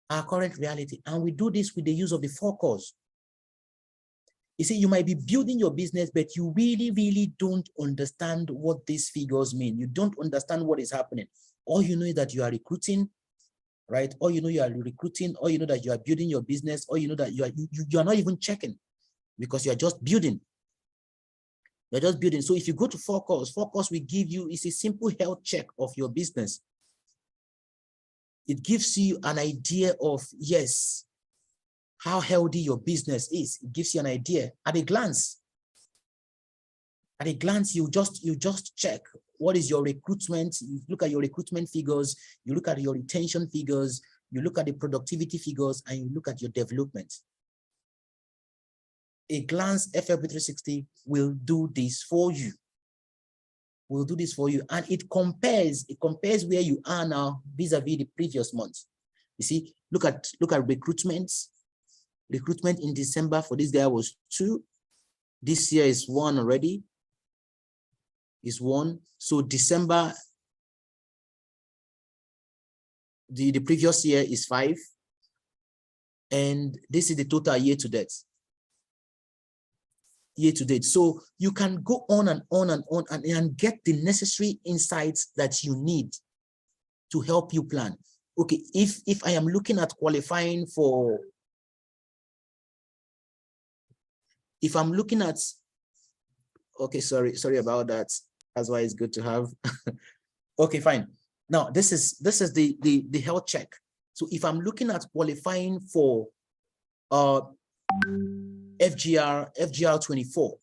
And we do this with the use of the 4 cores. You see, you might be building your business, but you really, really don't understand what these figures mean. You don't understand what is happening. All you know is that you are recruiting, right? All you know you are recruiting, or you know that you are building your business, or you know that you are not even checking because you are just building. You're just building. So if you go to 4 cores will give you, it's a simple health check of your business. It gives you an idea of, yes, how healthy your business is. It gives you an idea at a glance. At a glance, you just check what is your recruitment. You look at your recruitment figures, you look at your retention figures, you look at the productivity figures, and you look at your development. A glance FLP360 will do this for you. Will do this for you, and it compares where you are now vis-a-vis the previous month. You see, look at recruitments. Recruitment in December for this guy was 2. This year is 1 already. Is 1. So December, the previous year is 5, and this is the total year to date. So you can go on and on and on and get the necessary insights that you need to help you plan. Okay, if I am looking at qualifying for, if I'm looking at, okay, sorry about that. That's why it's good to have. Okay, fine. Now this is the health check. So if I'm looking at qualifying for FGR 24,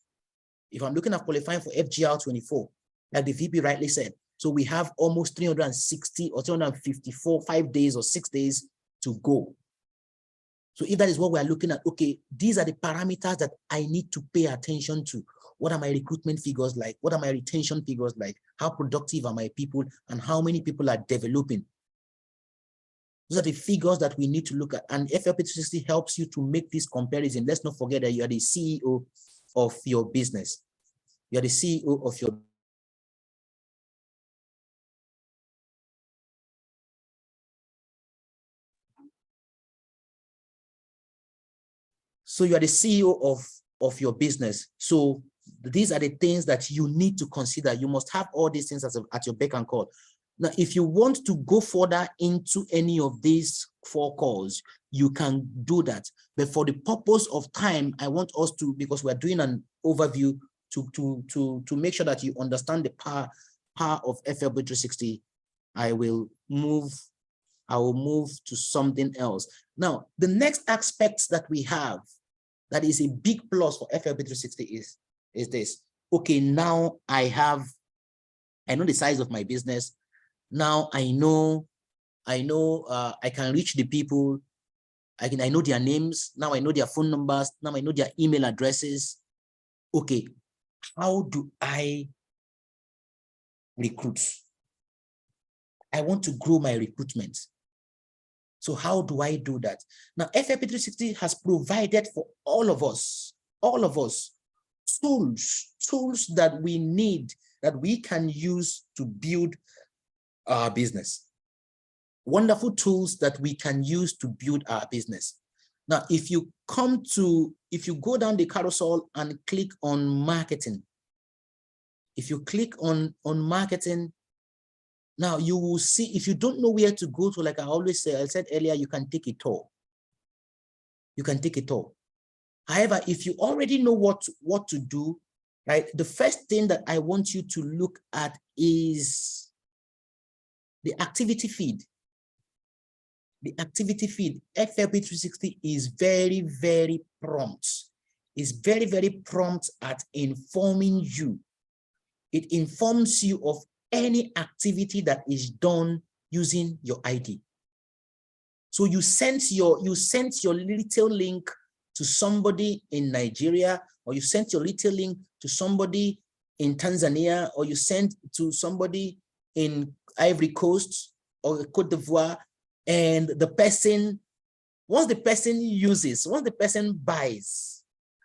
if I'm looking at qualifying for FGR 24, like the VP rightly said, so we have almost 360 or 354, 5 days or 6 days to go. So if that is what we're looking at, okay, these are the parameters that I need to pay attention to. What are my recruitment figures like? What are my retention figures like? How productive are my people? And how many people are developing? Those are the figures that we need to look at. And FLP360 helps you to make this comparison. Let's not forget that you are the CEO of your business. You are the CEO of your So you are the CEO of your business. So these are the things that you need to consider. You must have all these things at your beck and call. Now, if you want to go further into any of these 4 cores, you can do that. But for the purpose of time, I want us to, because we're doing an overview to make sure that you understand the power of FLP360, I will move to something else. Now, the next aspect that we have that is a big plus for FLP360 is this. Okay, now I know the size of my business. Now I know I can reach the people. I know their names. Now I know their phone numbers. Now I know their email addresses. Okay, how do I recruit? I want to grow my recruitment. So how do I do that? Now, FLP360 has provided for all of us, tools that we need, that we can use to build our business. Wonderful tools that we can use to build our business. Now, if you go down the carousel and click on marketing, if you click on marketing, Now you will see, if you don't know where to go to, like I always say, I said earlier, you can take a tour. You can take a tour. However, if you already know what to do, right? The first thing that I want you to look at is the activity feed. The activity feed. FLP360 is very, very prompt. It's very, very prompt at informing you. It informs you of any activity that is done using your ID. So you sent your little link to somebody in Nigeria, or you sent your little link to somebody in Tanzania, or you sent to somebody in Ivory Coast or Cote d'Ivoire, and the person, once the person uses, once the person buys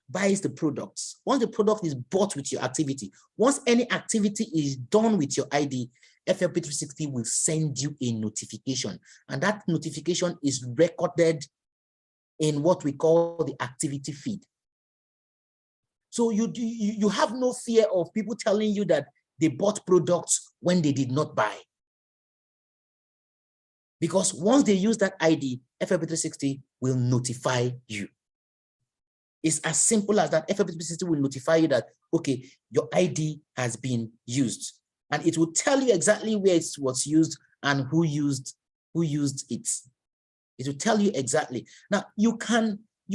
the products, once the product is bought with your activity, once any activity is done with your ID, FLP360 will send you a notification, and that notification is recorded in what we call the activity feed. So you have no fear of people telling you that they bought products when they did not buy. Because once they use that ID, FLP360 will notify you. It's as simple as that. FLP360 will notify you that, okay, your ID has been used. And it will tell you exactly where it was used and who used it. It will tell you exactly. Now, you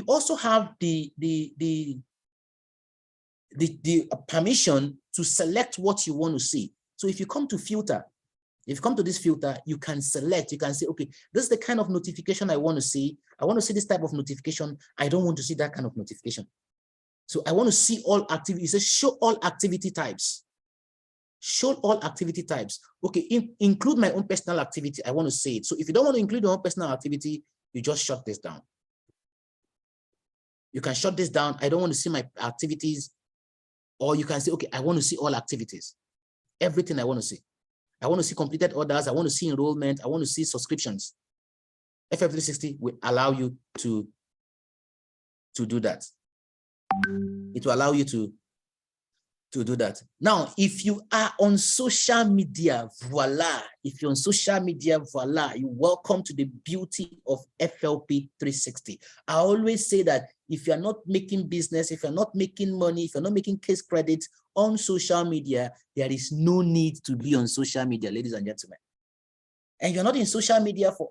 also have the permission to select what you want to see. So if you come to filter, if you come to this filter, you can select, you can say, okay, this is the kind of notification I want to see. I want to see this type of notification. I don't want to see that kind of notification. So I want to see all activity. It says show all activity types. Show all activity types. Okay, include my own personal activity. I want to say it. So if you don't want to include your own personal activity, you just shut this down. You can shut this down. I don't want to see my activities. Or you can say, okay, I want to see all activities. Everything I want to see. I want to see completed orders. I want to see enrollment. I want to see subscriptions. FLP360 will allow you to do that. It will allow you to do that. Now, if you are on social media, voila. If you're on social media, voila, you're welcome to the beauty of FLP360. I always say that if you're not making business, if you're not making money, if you're not making case credits on social media, there is no need to be on social media, ladies and gentlemen. And you're not in social media for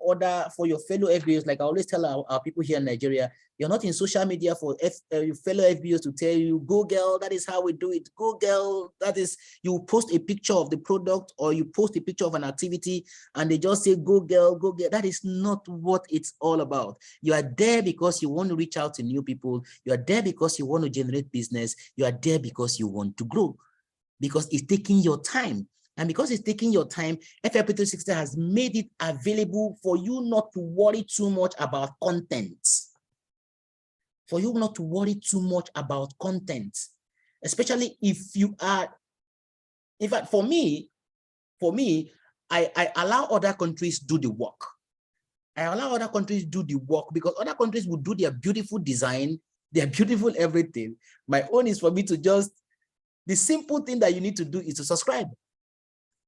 your fellow FBOs, like I always tell our people here in Nigeria, you're not in social media for your fellow FBOs to tell you, go girl, that is how we do it. Go girl, that is, you post a picture of the product or you post a picture of an activity and they just say, go girl, go girl. That is not what it's all about. You are there because you want to reach out to new people. You are there because you want to generate business. You are there because you want to grow, because it's taking your time. And because it's taking your time, FLP360 has made it available for you not to worry too much about content. For you not to worry too much about content, especially if you are, in fact, for me, I allow other countries do the work. I allow other countries do the work because other countries will do their beautiful design, their beautiful everything. My own is for me to just, the simple thing that you need to do is to subscribe.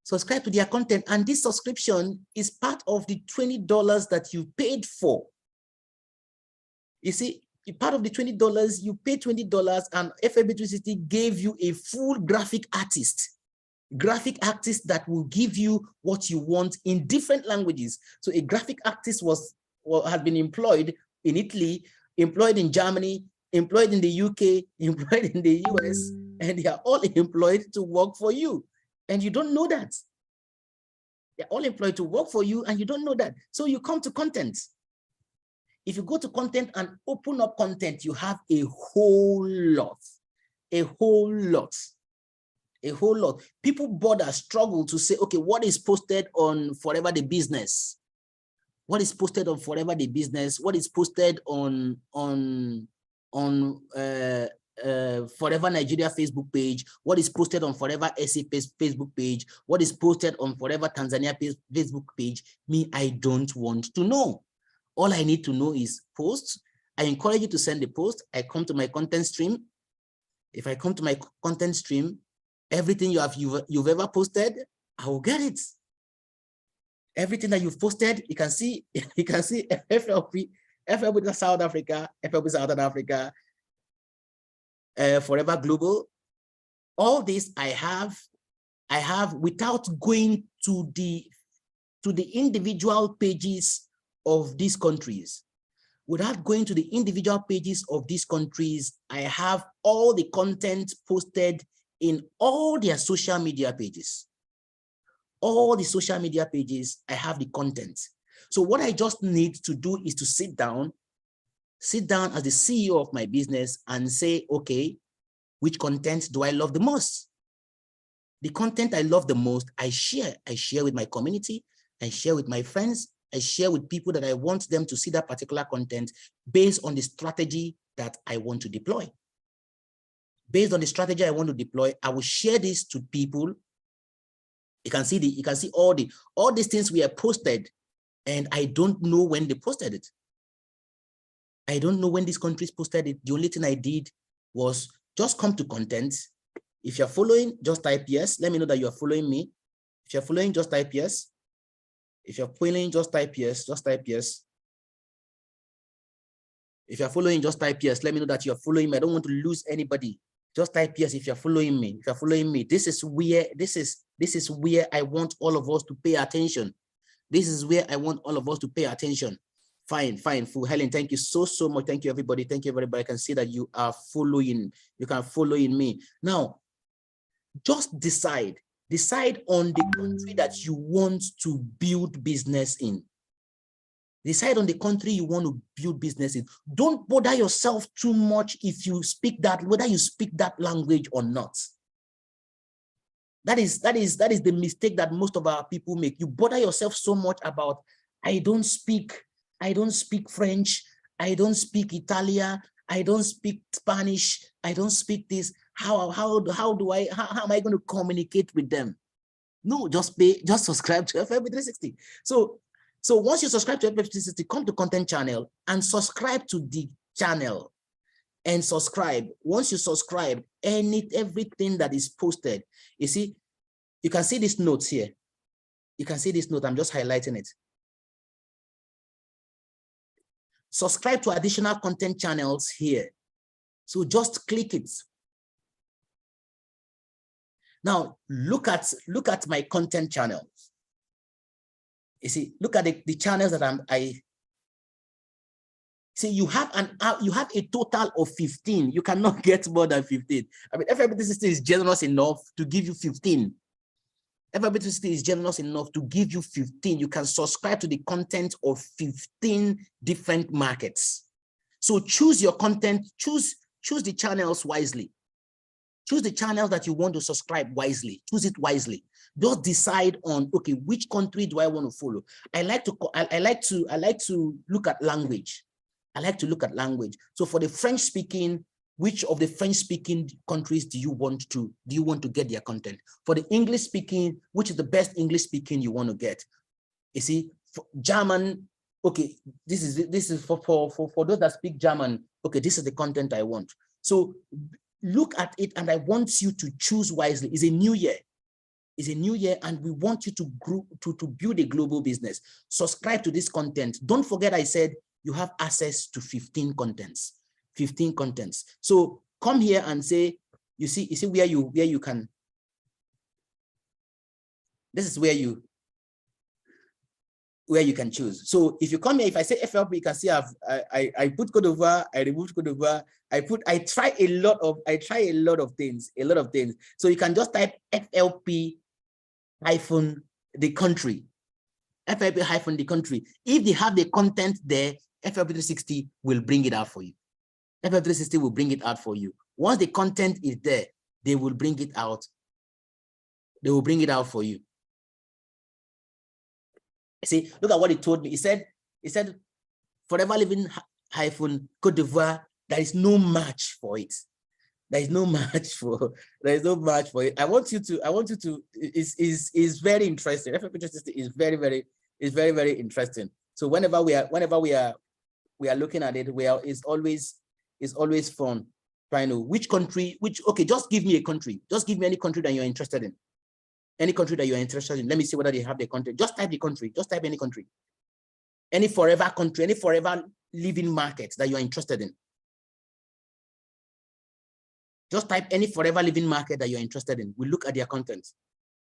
Subscribe to their content, and this subscription is part of the $20 that you paid for. You see, part of the $20, you pay $20, and FLP360 gave you a full graphic artist that will give you what you want in different languages. So a graphic artist had been employed in Italy, employed in Germany, employed in the UK, employed in the US, and they are all employed to work for you. And you don't know that. They're all employed to work for you and you don't know that. So you come to content. If you go to content and open up content, you have a whole lot. People struggle to say, okay, what is posted on Forever the Business? What is posted on Forever the Business? What is posted on Forever Nigeria Facebook page? What is posted on Forever SA Facebook page? What is posted on Forever Tanzania Facebook page? Me, I don't want to know. All I need to know is posts. I encourage you to send the post. I come to my content stream. If I come to my content stream, everything you've ever posted, I will get it. Everything that you've posted, you can see FLP South Africa, FLP Southern Africa, Forever Global. All this I have without going to the individual pages of these countries. Without going to the individual pages of these countries, I have all the content posted in all their social media pages. All the social media pages, I have the content. So what I just need to do is to sit down as the CEO of my business and say, okay, which content do I love the most? The content I love the most, I share with my community, I share with my friends, I share with people that I want them to see that particular content based on the strategy that I want to deploy. Based on the strategy I want to deploy, I will share this to people. You can see all these things we have posted, and I don't know when they posted it. I don't know when these countries posted it. The only thing I did was just come to content. If you're following, just type yes. Let me know that you are following me. If you're following, just type yes. If you're following, just type yes. Just type yes. If you're following, just type yes. Let me know that you're following me. I don't want to lose anybody. Just type yes if you're following me. If you're following me, this is where I want all of us to pay attention. This is where I want all of us to pay attention. Fine. Full Helen, thank you so much. Thank you, everybody. Thank you, everybody. I can see that you are following. You can follow in me. Now, just decide on the country that you want to build business in. Decide on the country you want to build business in. Don't bother yourself too much if you speak that, whether you speak that language or not. That is the mistake that most of our people make. You bother yourself so much about, I don't speak French, I don't speak Italian, I don't speak Spanish, I don't speak this. How am I going to communicate with them? No, just subscribe to FLP360. So once you subscribe to FLP360, come to content channel and subscribe to the channel and subscribe. Once you subscribe, everything that is posted, you see, you can see these notes here. You can see this note. I'm just highlighting it. Subscribe to additional content channels here. So just click it. Now look at my content channels. You see, look at the channels that I see. You have a total of 15. You cannot get more than 15. I mean, FLP360 is generous enough to give you 15. FLP360 is generous enough to give you 15. You can subscribe to the content of 15 different markets. So choose your content, choose the channels wisely. Choose the channels that you want to subscribe wisely. Choose it wisely. Just decide on, okay, which country do I want to follow? I like to look at language. I like to look at language. So for the French speaking, which of the French speaking countries do you want to get their content? For the English speaking, which is the best English speaking you want to get? You see, for German, okay, this is for those that speak German. Okay, this is the content I want. So look at it, and I want you to choose wisely. It's a new year. It's a new year, and we want you to grow, to build a global business. Subscribe to this content. Don't forget I said you have access to 15 contents. 15 contents. So come here and say, you see where you can. This is where you can choose. So if you come here, if I say FLP, you can see I put Cote d'Ivoire, I removed Cote d'Ivoire, I try a lot of things. So you can just type FLP hyphen the country. FLP hyphen the country. If they have the content there, FLP360 will bring it out for you. FLP360 will bring it out for you. Once the content is there, they will bring it out. They will bring it out for you. See, look at what he told me. He said, forever living hyphen Cote d'Ivoire, there is no match for it. There is no match for it. I want you to, is very interesting. FLP360 is very interesting. So whenever we are looking at it, it's always fun trying to, which country, okay, just give me a country. Just give me any country that you're interested in. Any country that you're interested in. Let me see whether they have the country. Just type the country. Just type any country. Any forever country, any forever living market that you're interested in. Just type any forever living market that you're interested in. We look at their content.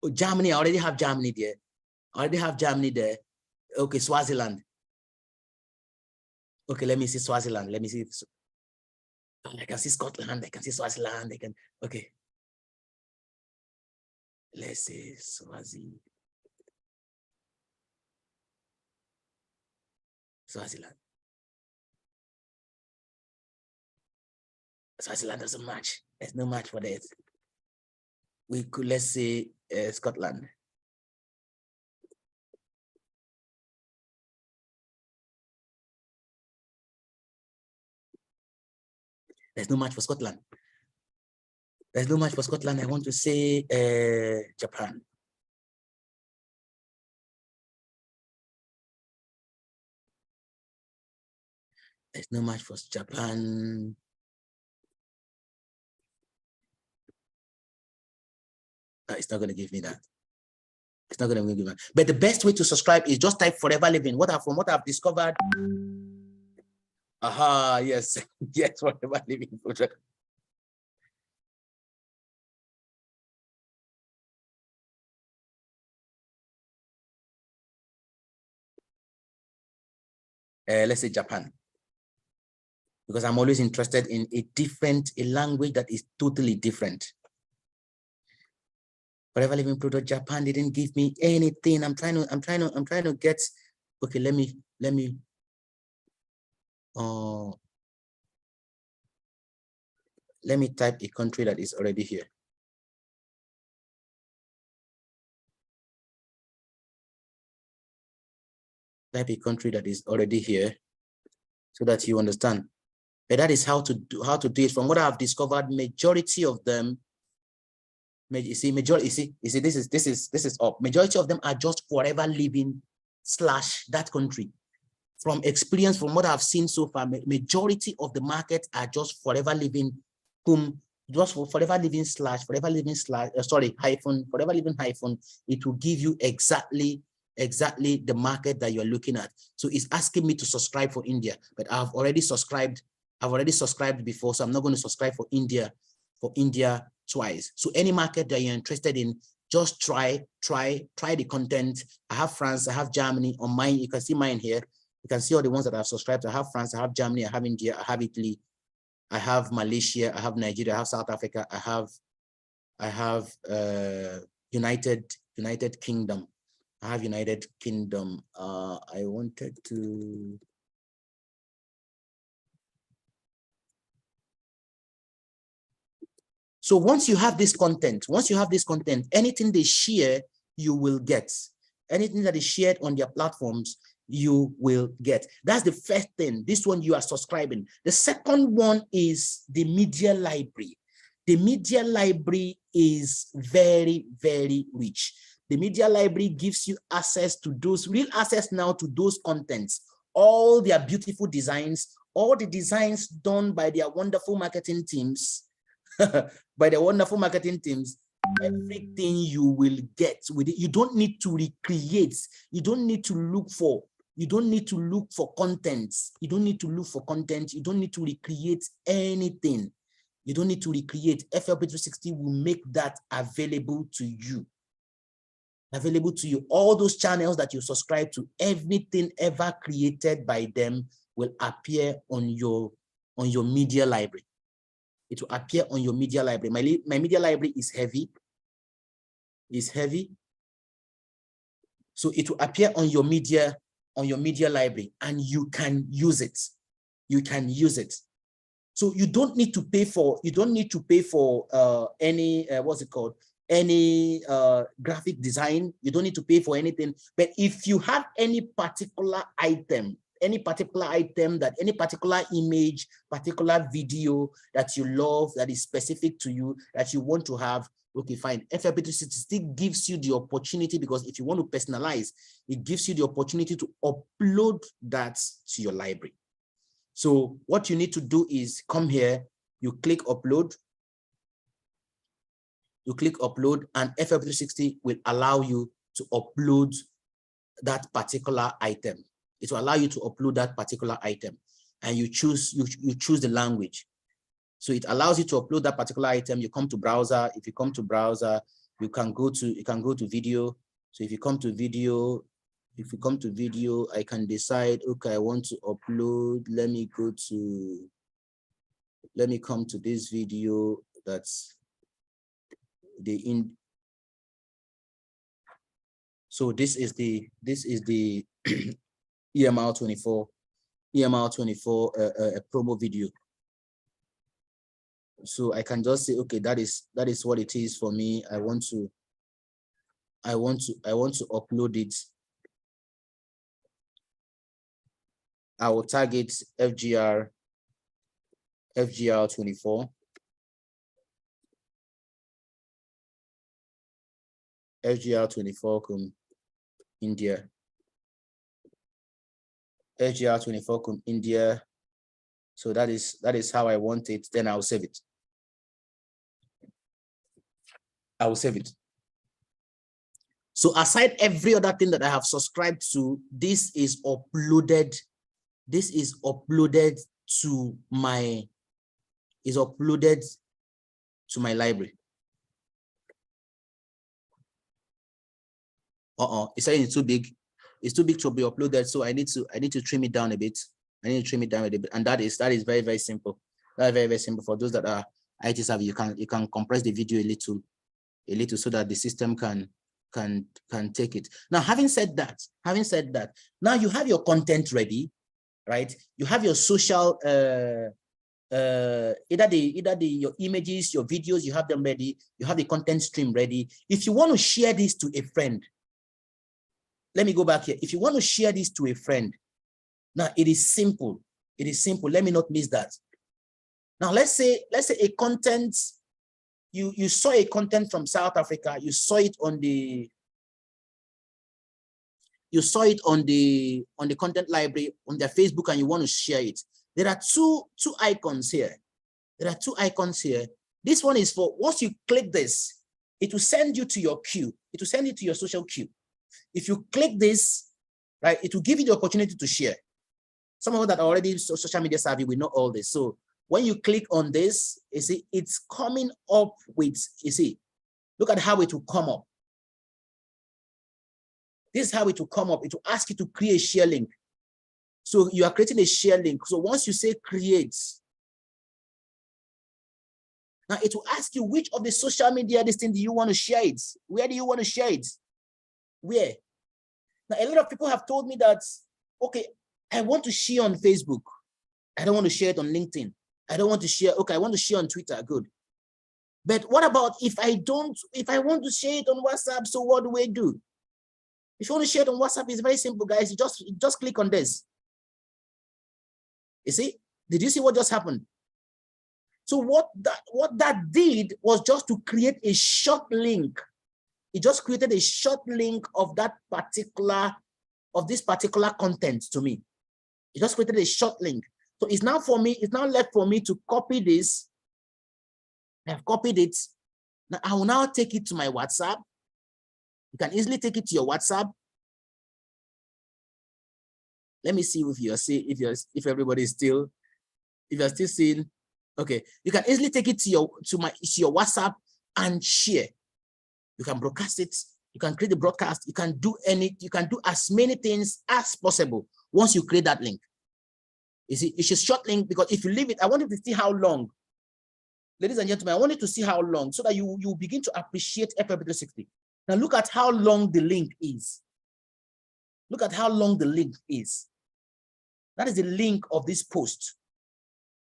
Oh, Germany, I already have Germany there. I already have Germany there. Okay, Swaziland. Okay, let me see Swaziland. Let me see. I can see Scotland. I can see Swaziland. I can, okay. Let's see Swaziland. Swaziland doesn't match. There's no match for that. We could, let's say Scotland. There's no match for Scotland. There's no match for Scotland. I want to say Japan. There's no match for Japan. No, it's not going to give me that. It's not going to give me that. But the best way to subscribe is just type forever living. From what I've discovered. Aha, yes, yes, forever living project. Let's say Japan. Because I'm always interested in a language that is totally different. Forever living product Japan didn't give me anything. I'm trying to get. Okay, let me type a country that is already here. Type a country that is already here so that you understand. But that is how to do it. From what I've discovered, majority of them, you see, this is up. Majority of them are just forever living / that country. From experience, from what I've seen so far, majority of the market are just forever living, forever living / forever living hyphen, forever living hyphen. It will give you exactly the market that you're looking at. So it's asking me to subscribe for India, but I've already subscribed before, so I'm not going to subscribe for India twice. So any market that you're interested in, just try the content. I have France, I have Germany on mine. You can see mine here. You can see all the ones that I've subscribed. I have France, I have Germany, I have India, I have Italy, I have Malaysia, I have Nigeria, I have South Africa, I have United Kingdom. I have United Kingdom. I wanted to. So once you have this content, anything they share, you will get. Anything that is shared on their platforms, you will get. That's the first thing. This one you are subscribing. The second one is the media library. The media library is very, very rich. The media library gives you access to those, real access now to those contents, all their beautiful designs, all the designs done by their wonderful marketing teams, everything you will get with it. You don't need to recreate. You don't need to look for content. You don't need to look for content. You don't need to recreate anything. You don't need to recreate. FLP360 will make that available to you. All those channels that you subscribe to, everything ever created by them will appear on your media library. It will appear on your media library. My media library is heavy. So it will appear on your media library, and you can use it. So you don't need to pay for any any graphic design. You don't need to pay for anything. But if you have any particular item, any particular image, particular video that you love, that is specific to you, that you want to have, okay, fine. FLP360 still gives you the opportunity, because if you want to personalize, it gives you the opportunity to upload that to your library. So what you need to do is come here, you click upload. You click upload, and FLP360 will allow you to upload that particular item. It will allow you to upload that particular item, and you choose the language. So it allows you to upload that particular item. You come to browser. If you come to browser, you can go to video. So if you come to video, I can decide, okay, I want to upload. Let me come to this video. That's so this is the EMR24 promo video. So I can just say, okay, that is what it is for me. I want to upload it. I will target FGR24. FGR24 come India. FGR24 come India. So that is how I want it. Then I'll save it. I will save it. So aside every other thing that I have subscribed to, this is uploaded. This is uploaded to my library. It's saying it's too big. It's too big to be uploaded. So I need to trim it down a bit. And that is very, very simple. That's very, very simple. For those that are IT savvy, you can compress the video a little so that the system can take it. Now, having said that, now you have your content ready, right? You have your social either your images, your videos, you have them ready. You have the content stream ready. If you want to share this to a friend, let me go back here. If you want to share this to a friend, now it is simple. It is simple. Let me not miss that. Now let's say a content, you saw a content from South Africa, you saw it on the content library on their Facebook, and you want to share it. There are two icons here. This one is for, once you click this, it will send you to your queue. It will send you to your social queue. If you click this, right, it will give you the opportunity to share. Some of us that are already social media savvy, we know all this. So when you click on this, you see, it's coming up with, you see, look at how it will come up. This is how it will come up. It will ask you to create a share link. So you are creating a share link. So once you say create, now it will ask you which of the social media this thing do you want to share it? Where do you want to share it? Where? Now a lot of people have told me that, okay, I want to share on Facebook. I don't want to share it on LinkedIn. I don't want to share, okay, I want to share on Twitter, good. But what about if I want to share it on WhatsApp, so what do I do? If you want to share it on WhatsApp, it's very simple, guys. You just click on this. You see, did you see what just happened? So what that did was just to create a short link. It just created a short link of this particular content to me. It just created a short link. So it's now left for me to copy this. I've copied it. Now I will now take it to my WhatsApp. You can easily take it to your WhatsApp. Let me see if everybody is still, if you're still seeing. Okay, you can easily take it to your WhatsApp and share. You can broadcast it. You can create the broadcast. You can do as many things as possible once you create that link. You see, it's a short link, because if you leave it, I want you to see how long. Ladies and gentlemen, I want you to see how long, so that you begin to appreciate FLP360. Now look at how long the link is. Look at how long the link is. That is the link of this post.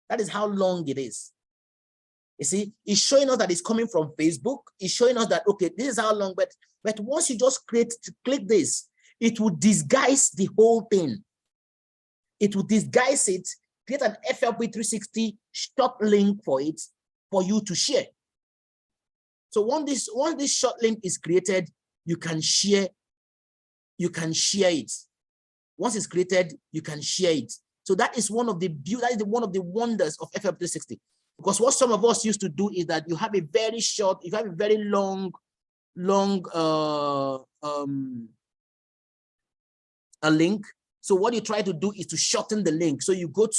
That is how long it is. You see, it's showing us that it's coming from Facebook. It's showing us that, okay, this is how long, but once you just click this, it will disguise the whole thing. It will disguise it, create an FLP360 short link for it, for you to share. So once this short link is created, you can share it. Once it's created, you can share it. So that is one of the wonders of FLP360. Because what some of us used to do is that you have a very short, you have a very long a link. So what you try to do is to shorten the link. So you go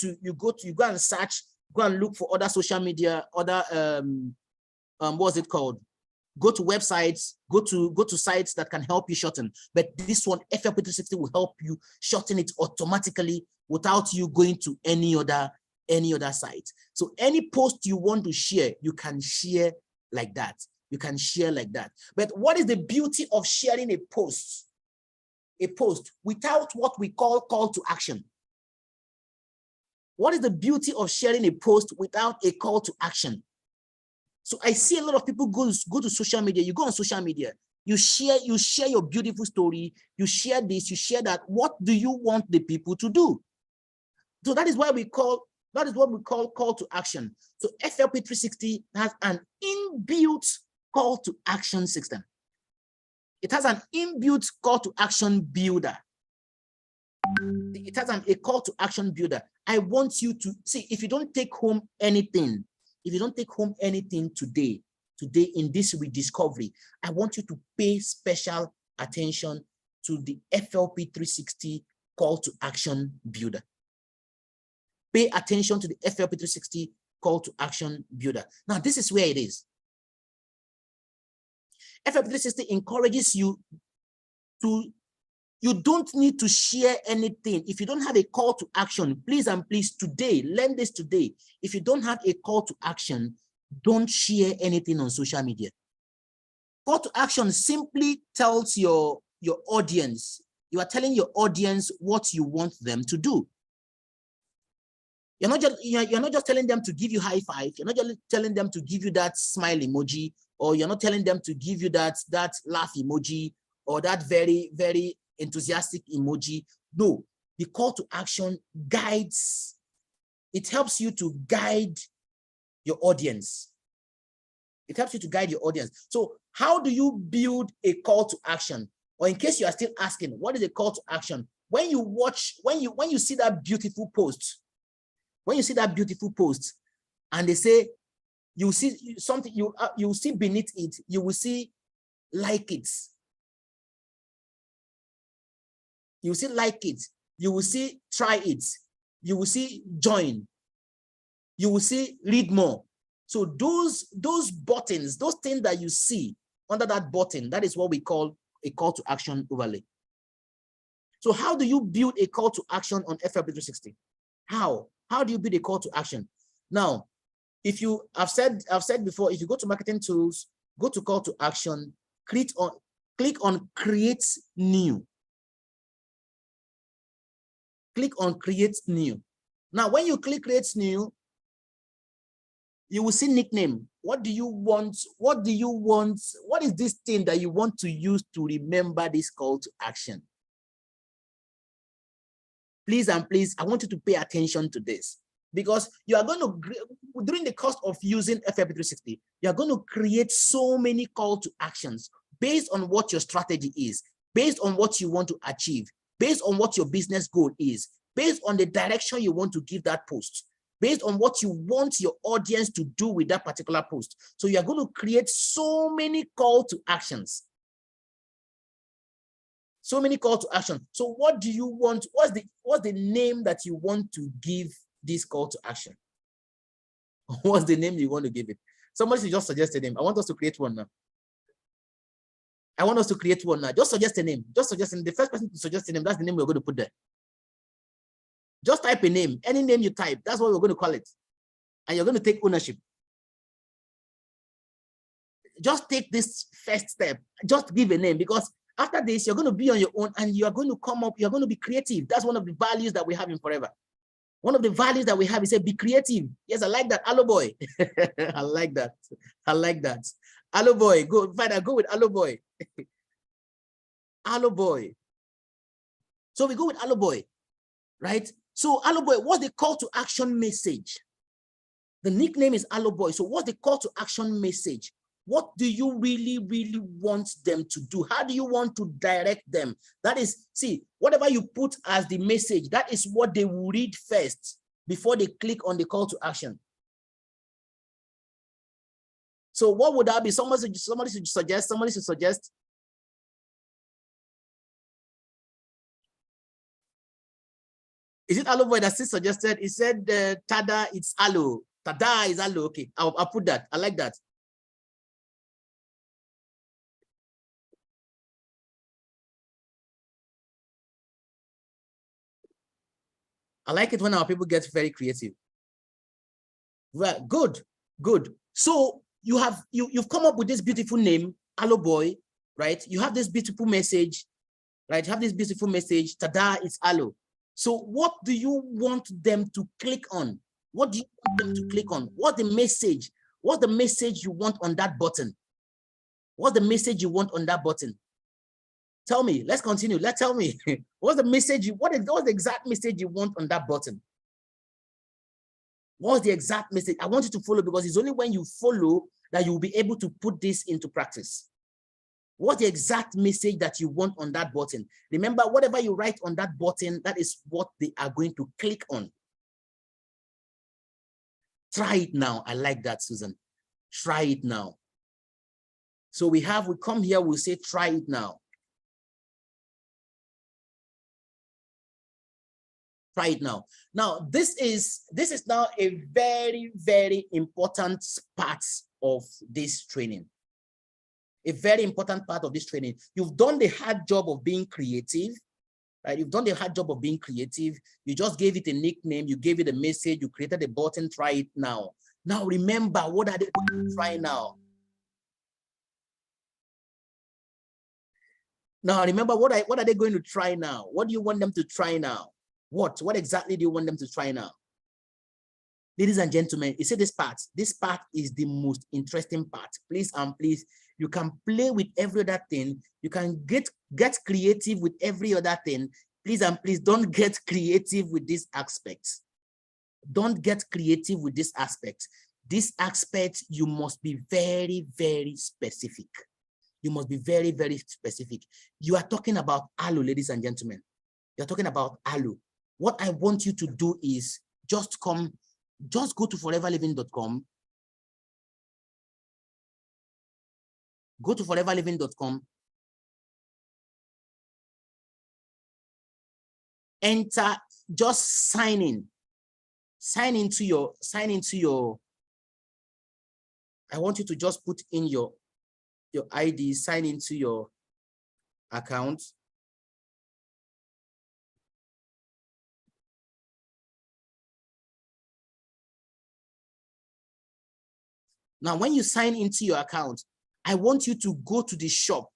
and search, go and look for other social media, other what's it called? Go to websites, go to sites that can help you shorten. But this one, FLP360 will help you shorten it automatically without you going to any other site. So any post you want to share, you can share like that. You can share like that. But what is the beauty of sharing a post? A post without what we call to action. What is the beauty of sharing a post without a call to action? So I see a lot of people go to social media. You go on social media, you share your beautiful story, you share this, you share that. What do you want the people to do? So that is what we call call to action. So FLP360 has an inbuilt call to action system. It has an inbuilt call to action builder. It has a call to action builder. I want you to see, if you don't take home anything, today in this rediscovery, I want you to pay special attention to the FLP360 call to action builder. Pay attention to the FLP360 call to action builder. Now, this is where it is. FLP360 encourages you to, you don't need to share anything. If you don't have a call to action, please and please today, learn this today. If you don't have a call to action, don't share anything on social media. Call to action simply tells your audience, you are telling your audience what you want them to do. You're not just telling them to give you high five. You're not just telling them to give you that smile emoji, or you're not telling them to give you that laugh emoji, or that very, very enthusiastic emoji. No, the call to action guides. It helps you to guide your audience. It helps you to guide your audience. So how do you build a call to action? Or in case you are still asking, what is a call to action? When you watch, when you see that beautiful post, and they say, you see something, you see beneath it, you will see like it. You will see like it. You will see try it. You will see join. You will see read more. So those buttons, those things that you see under that button, that is what we call a call to action overlay. So how do you build a call to action on FLP360? How do you build a call to action? Now, if you I've said before, if you go to marketing tools, go to call to action, click on create new. Click on create new. Now, when you click create new, you will see nickname. What do you want? What do you want? What is this thing that you want to use to remember this call to action? Please and please, I want you to pay attention to this, because you are going to, during the course of using FLP360, you are going to create so many call to actions based on what your strategy is, based on what you want to achieve, based on what your business goal is, based on the direction you want to give that post, based on what you want your audience to do with that particular post. So you are going to create so many call to actions. So many call to action. So what do you want? What's the name that you want to give this call to action? What's the name you want to give it? Somebody should just suggest a name. I want us to create one now. Just suggest a name. Just suggest a name. The first person to suggest a name, that's the name we're going to put there. Just type a name. Any name you type, that's what we're going to call it. And you're going to take ownership. Just take this first step. Just give a name, because after this, you're going to be on your own and you're going to come up, you're going to be creative. That's one of the values that we have in Forever. One of the values that we have is say, be creative. Yes, I like that. Hello boy. I like that. Hello boy. Go with hello boy. Hello boy. So we go with hello boy, right? So hello boy, what's the call to action message? The nickname is hello boy. So what's the call to action message? What do you really, really want them to do? How do you want to direct them? That is, see, whatever you put as the message, that is what they will read first before they click on the call to action. So what would that be? Somebody should suggest. Is it Aloe Boy that still suggested? He said, Tada, it's Aloe. Tada is Aloe. Okay, I'll put that. I like that. I like it when our people get very creative. Right, good. So you've come up with this beautiful name, Aloe Boy, right? You have this beautiful message, right? You have this beautiful message, Tada, it's Aloe. So what do you want them to click on? What do you want them to click on? What's the message? What's the message you want on that button? What's the message you want on that button? Tell me, let's continue. Tell me, what's the message what's the exact message you want on that button? What's the exact message? I want you to follow, because it's only when you follow that you'll be able to put this into practice. What's the exact message that you want on that button? Remember, whatever you write on that button, that is what they are going to click on. Try it now. I like that, Susan. Try it now. So we come here, we say, try it now. Try it now. Now, this is now a very, very important part of this training. A very important part of this training. You've done the hard job of being creative, right? You've done the hard job of being creative. You just gave it a nickname. You gave it a message. You created a button. Try it now. Now, remember, what are they going to try now? Now, remember, what are they going to try now? What do you want them to try now? What exactly do you want them to try now? Ladies and gentlemen, you see this part is the most interesting part. Please and please, you can play with every other thing. You can get creative with every other thing. Please and please don't get creative with this aspect. Don't get creative with this aspect. This aspect, you must be very, very specific. You must be very, very specific. You are talking about Aloe, ladies and gentlemen. You're talking about Aloe. What I want you to do is just go to foreverliving.com. Go to foreverliving.com. Enter, just sign in. Sign into your, I want you to just put in your ID, sign into your account. Now, when you sign into your account, I want you to go to the shop.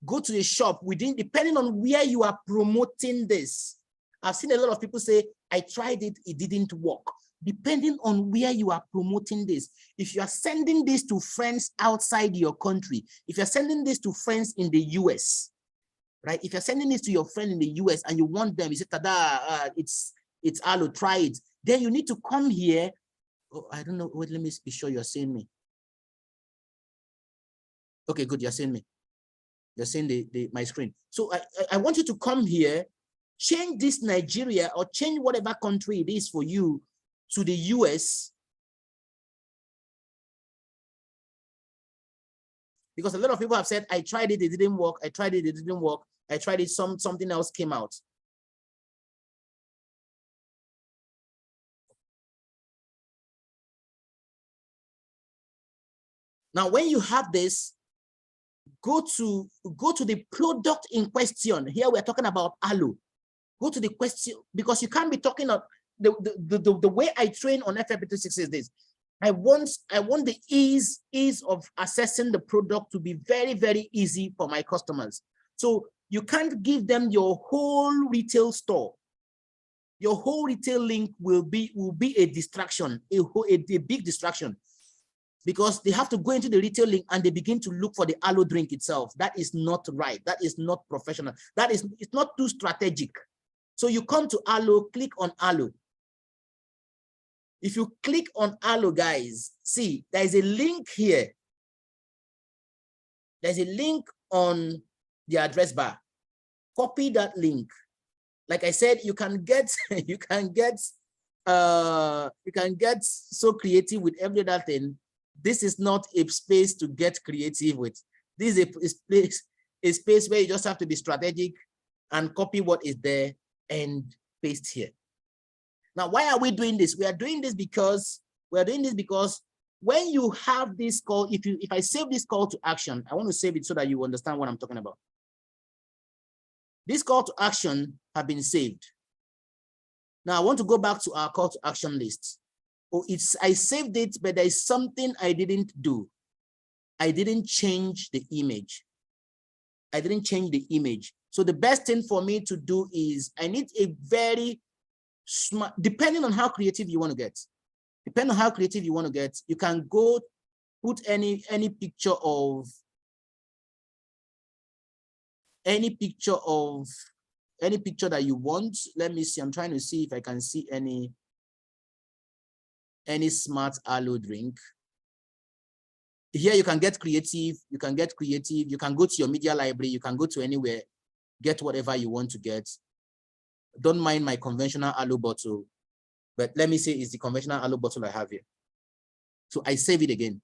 Go to the shop depending on where you are promoting this. I've seen a lot of people say, I tried it, it didn't work. Depending on where you are promoting this. If you are sending this to friends outside your country, if you're sending this to friends in the US, right? If you're sending this to your friend in the US and you want them, you say, tada, it's Aloe, try it. Then you need to come here. Oh, I don't know. Wait, let me be sure you're seeing me. Okay, good. You're seeing me. You're seeing my screen. So I want you to come here, change this Nigeria or change whatever country it is for you to the US. Because a lot of people have said, I tried it, it didn't work. I tried it, it didn't work. I tried it, something else came out. Now, when you have this, go to the product in question. Here we're talking about Aloe. Go to the question, because you can't be talking of the way I train on FLP360 is this. I want the ease of accessing the product to be very, very easy for my customers. So you can't give them your whole retail store. Your whole retail link will be a distraction, a big distraction. Because they have to go into the retail link and they begin to look for the Aloe drink itself. That is not right. That is not professional. It's not too strategic. So you come to Aloe, click on Aloe. If you click on Aloe, guys, see, there is a link here. There's a link on the address bar. Copy that link. Like I said, you can get so creative with every other thing. This is not a space to get creative with. This is a space where you just have to be strategic and copy what is there and paste here. Now, why are we doing this? We are doing this because when you have this call, if I save this call to action, I want to save it so that you understand what I'm talking about. This call to action have been saved. Now I want to go back to our call to action list. Oh, I saved it, but there is something I didn't do. I didn't change the image. I didn't change the image. So the best thing for me to do is I need a very smart, depending on how creative you want to get. Depending on how creative you want to get, you can go put any picture of any picture that you want. Let me see. I'm trying to see if I can see any smart aloe drink. Here you can get creative. You can get creative. You can go to your media library. You can go to anywhere, get whatever you want to get. Don't mind my conventional aloe bottle, but let me say it's the conventional aloe bottle I have here. So I save it again.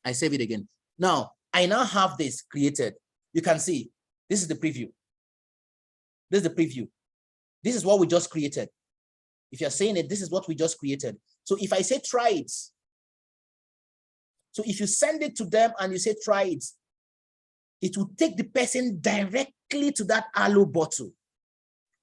I save it again. Now, I now have this created. You can see, this is the preview. This is the preview. This is what we just created. If you're saying it, this is what we just created. So if I say try it, so if you send it to them and you say try it, it will take the person directly to that aloe bottle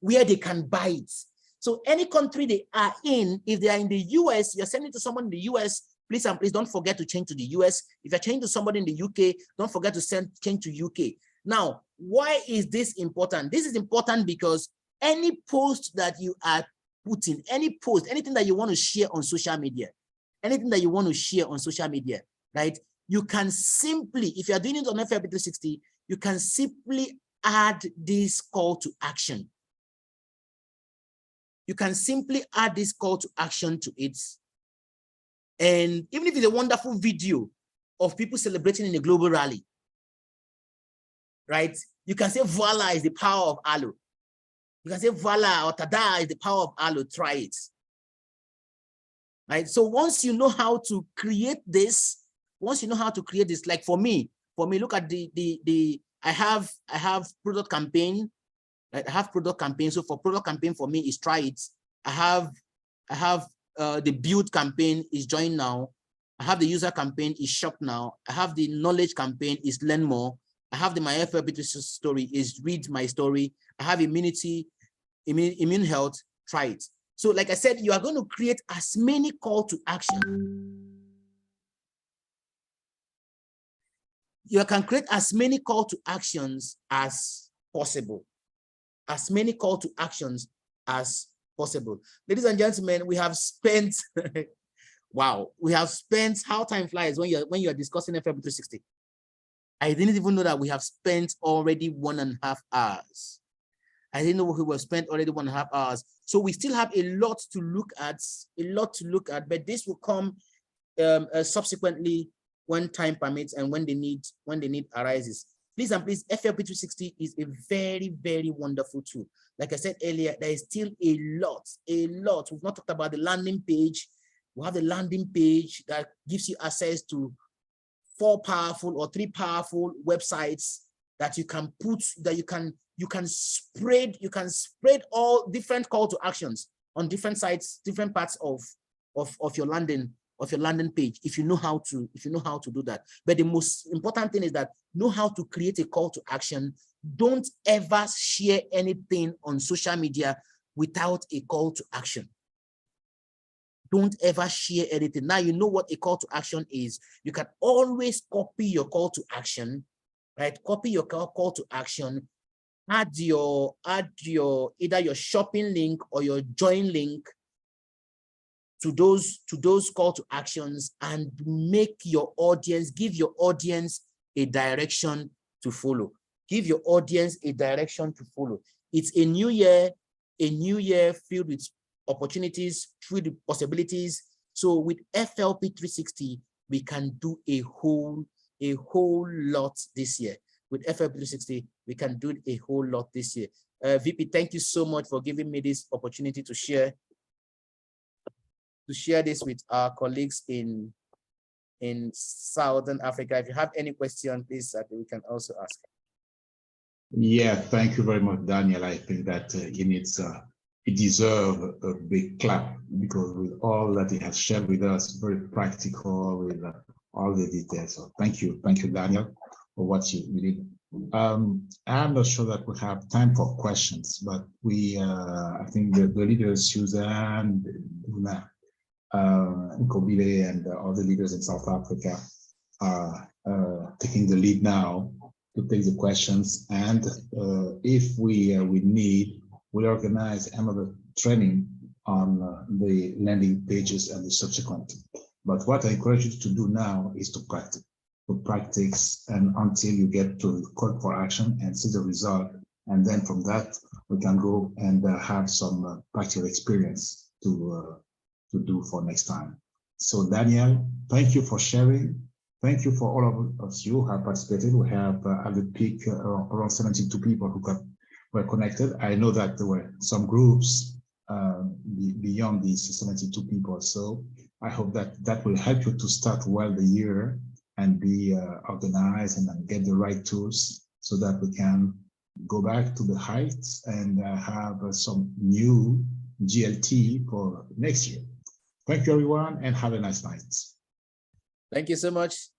where they can buy it. So any country they are in, if they are in the US, you're sending to someone in the US, please and please don't forget to change to the US. If you're changing to somebody in the UK, don't forget to change to UK. Now, why is this important? This is important because any post that you are putting, any post, anything that you want to share on social media, right? You can simply, if you're doing it on FLP360, you can simply add this call to action. You can simply add this call to action to it. And even if it's a wonderful video of people celebrating in a global rally, right? You can say, voila is the power of aloe. You can say, voila or tada is the power of aloe, try it. Right? So once you know how to create this, like for me, look at I have product campaign, right? I have product campaign. So for product campaign for me is try it. I have the build campaign is join now. I have the user campaign is shop now. I have the knowledge campaign is learn more. I have the my FLP360 story is read my story. I have immunity, immune health, try it. So like I said, you are going to create as many call to action. You can create as many call to actions as possible. As many call to actions as possible. Ladies and gentlemen, we have spent, wow, we have spent how time flies when you're discussing FLP360. I didn't even know that we have spent already 1.5 hours. I didn't know we have spent already 1.5 hours. So we still have a lot to look at, but this will come subsequently when time permits and when the need arises. Please and please, FLP360 is a very, very wonderful tool. Like I said earlier, there is still a lot. We've not talked about the landing page. We have the landing page that gives you access to 4 powerful or 3 powerful websites that you can put, that you can spread all different call to actions on different sites, different parts of your landing page, if you know how to do that. But the most important thing is that know how to create a call to action. Don't ever share anything on social media without a call to action. Don't ever share anything. Now you know what a call to action is. You can always copy your call to action, right? Copy your call to action, add your either your shopping link or your join link to those call to actions, and make your audience, give your audience a direction to follow. Give your audience a direction to follow. It's a new year filled with opportunities, filled with possibilities. So with FLP360, we can do a whole lot this year. With FLP360, we can do a whole lot this year. VP, thank you so much for giving me this opportunity to share this with our colleagues in Southern Africa. If you have any question, please, we can also ask. Yeah, thank you very much, Daniel. I think that it deserves a big clap, because with all that he has shared with us, very practical with all the details. So thank you, Daniel, for what you did. I'm not sure that we have time for questions, but I think the leaders, Suzanne, Duna, Kobile, and all the leaders in South Africa are taking the lead now to take the questions. And if we need, we'll organize another training on the landing pages and the subsequent. But what I encourage you to do now is to practice, and until you get to the call for action and see the result. And then from that, we can go and have some practical experience to do for next time. So Daniel, thank you for sharing. Thank you for all of us who have participated. We have at the peak around 72 people who were connected. I know that there were some groups beyond these 72 people. So I hope that will help you to start well the year and be organized and then get the right tools so that we can go back to the heights and have some new GLT for next year. Thank you, everyone, and have a nice night. Thank you so much.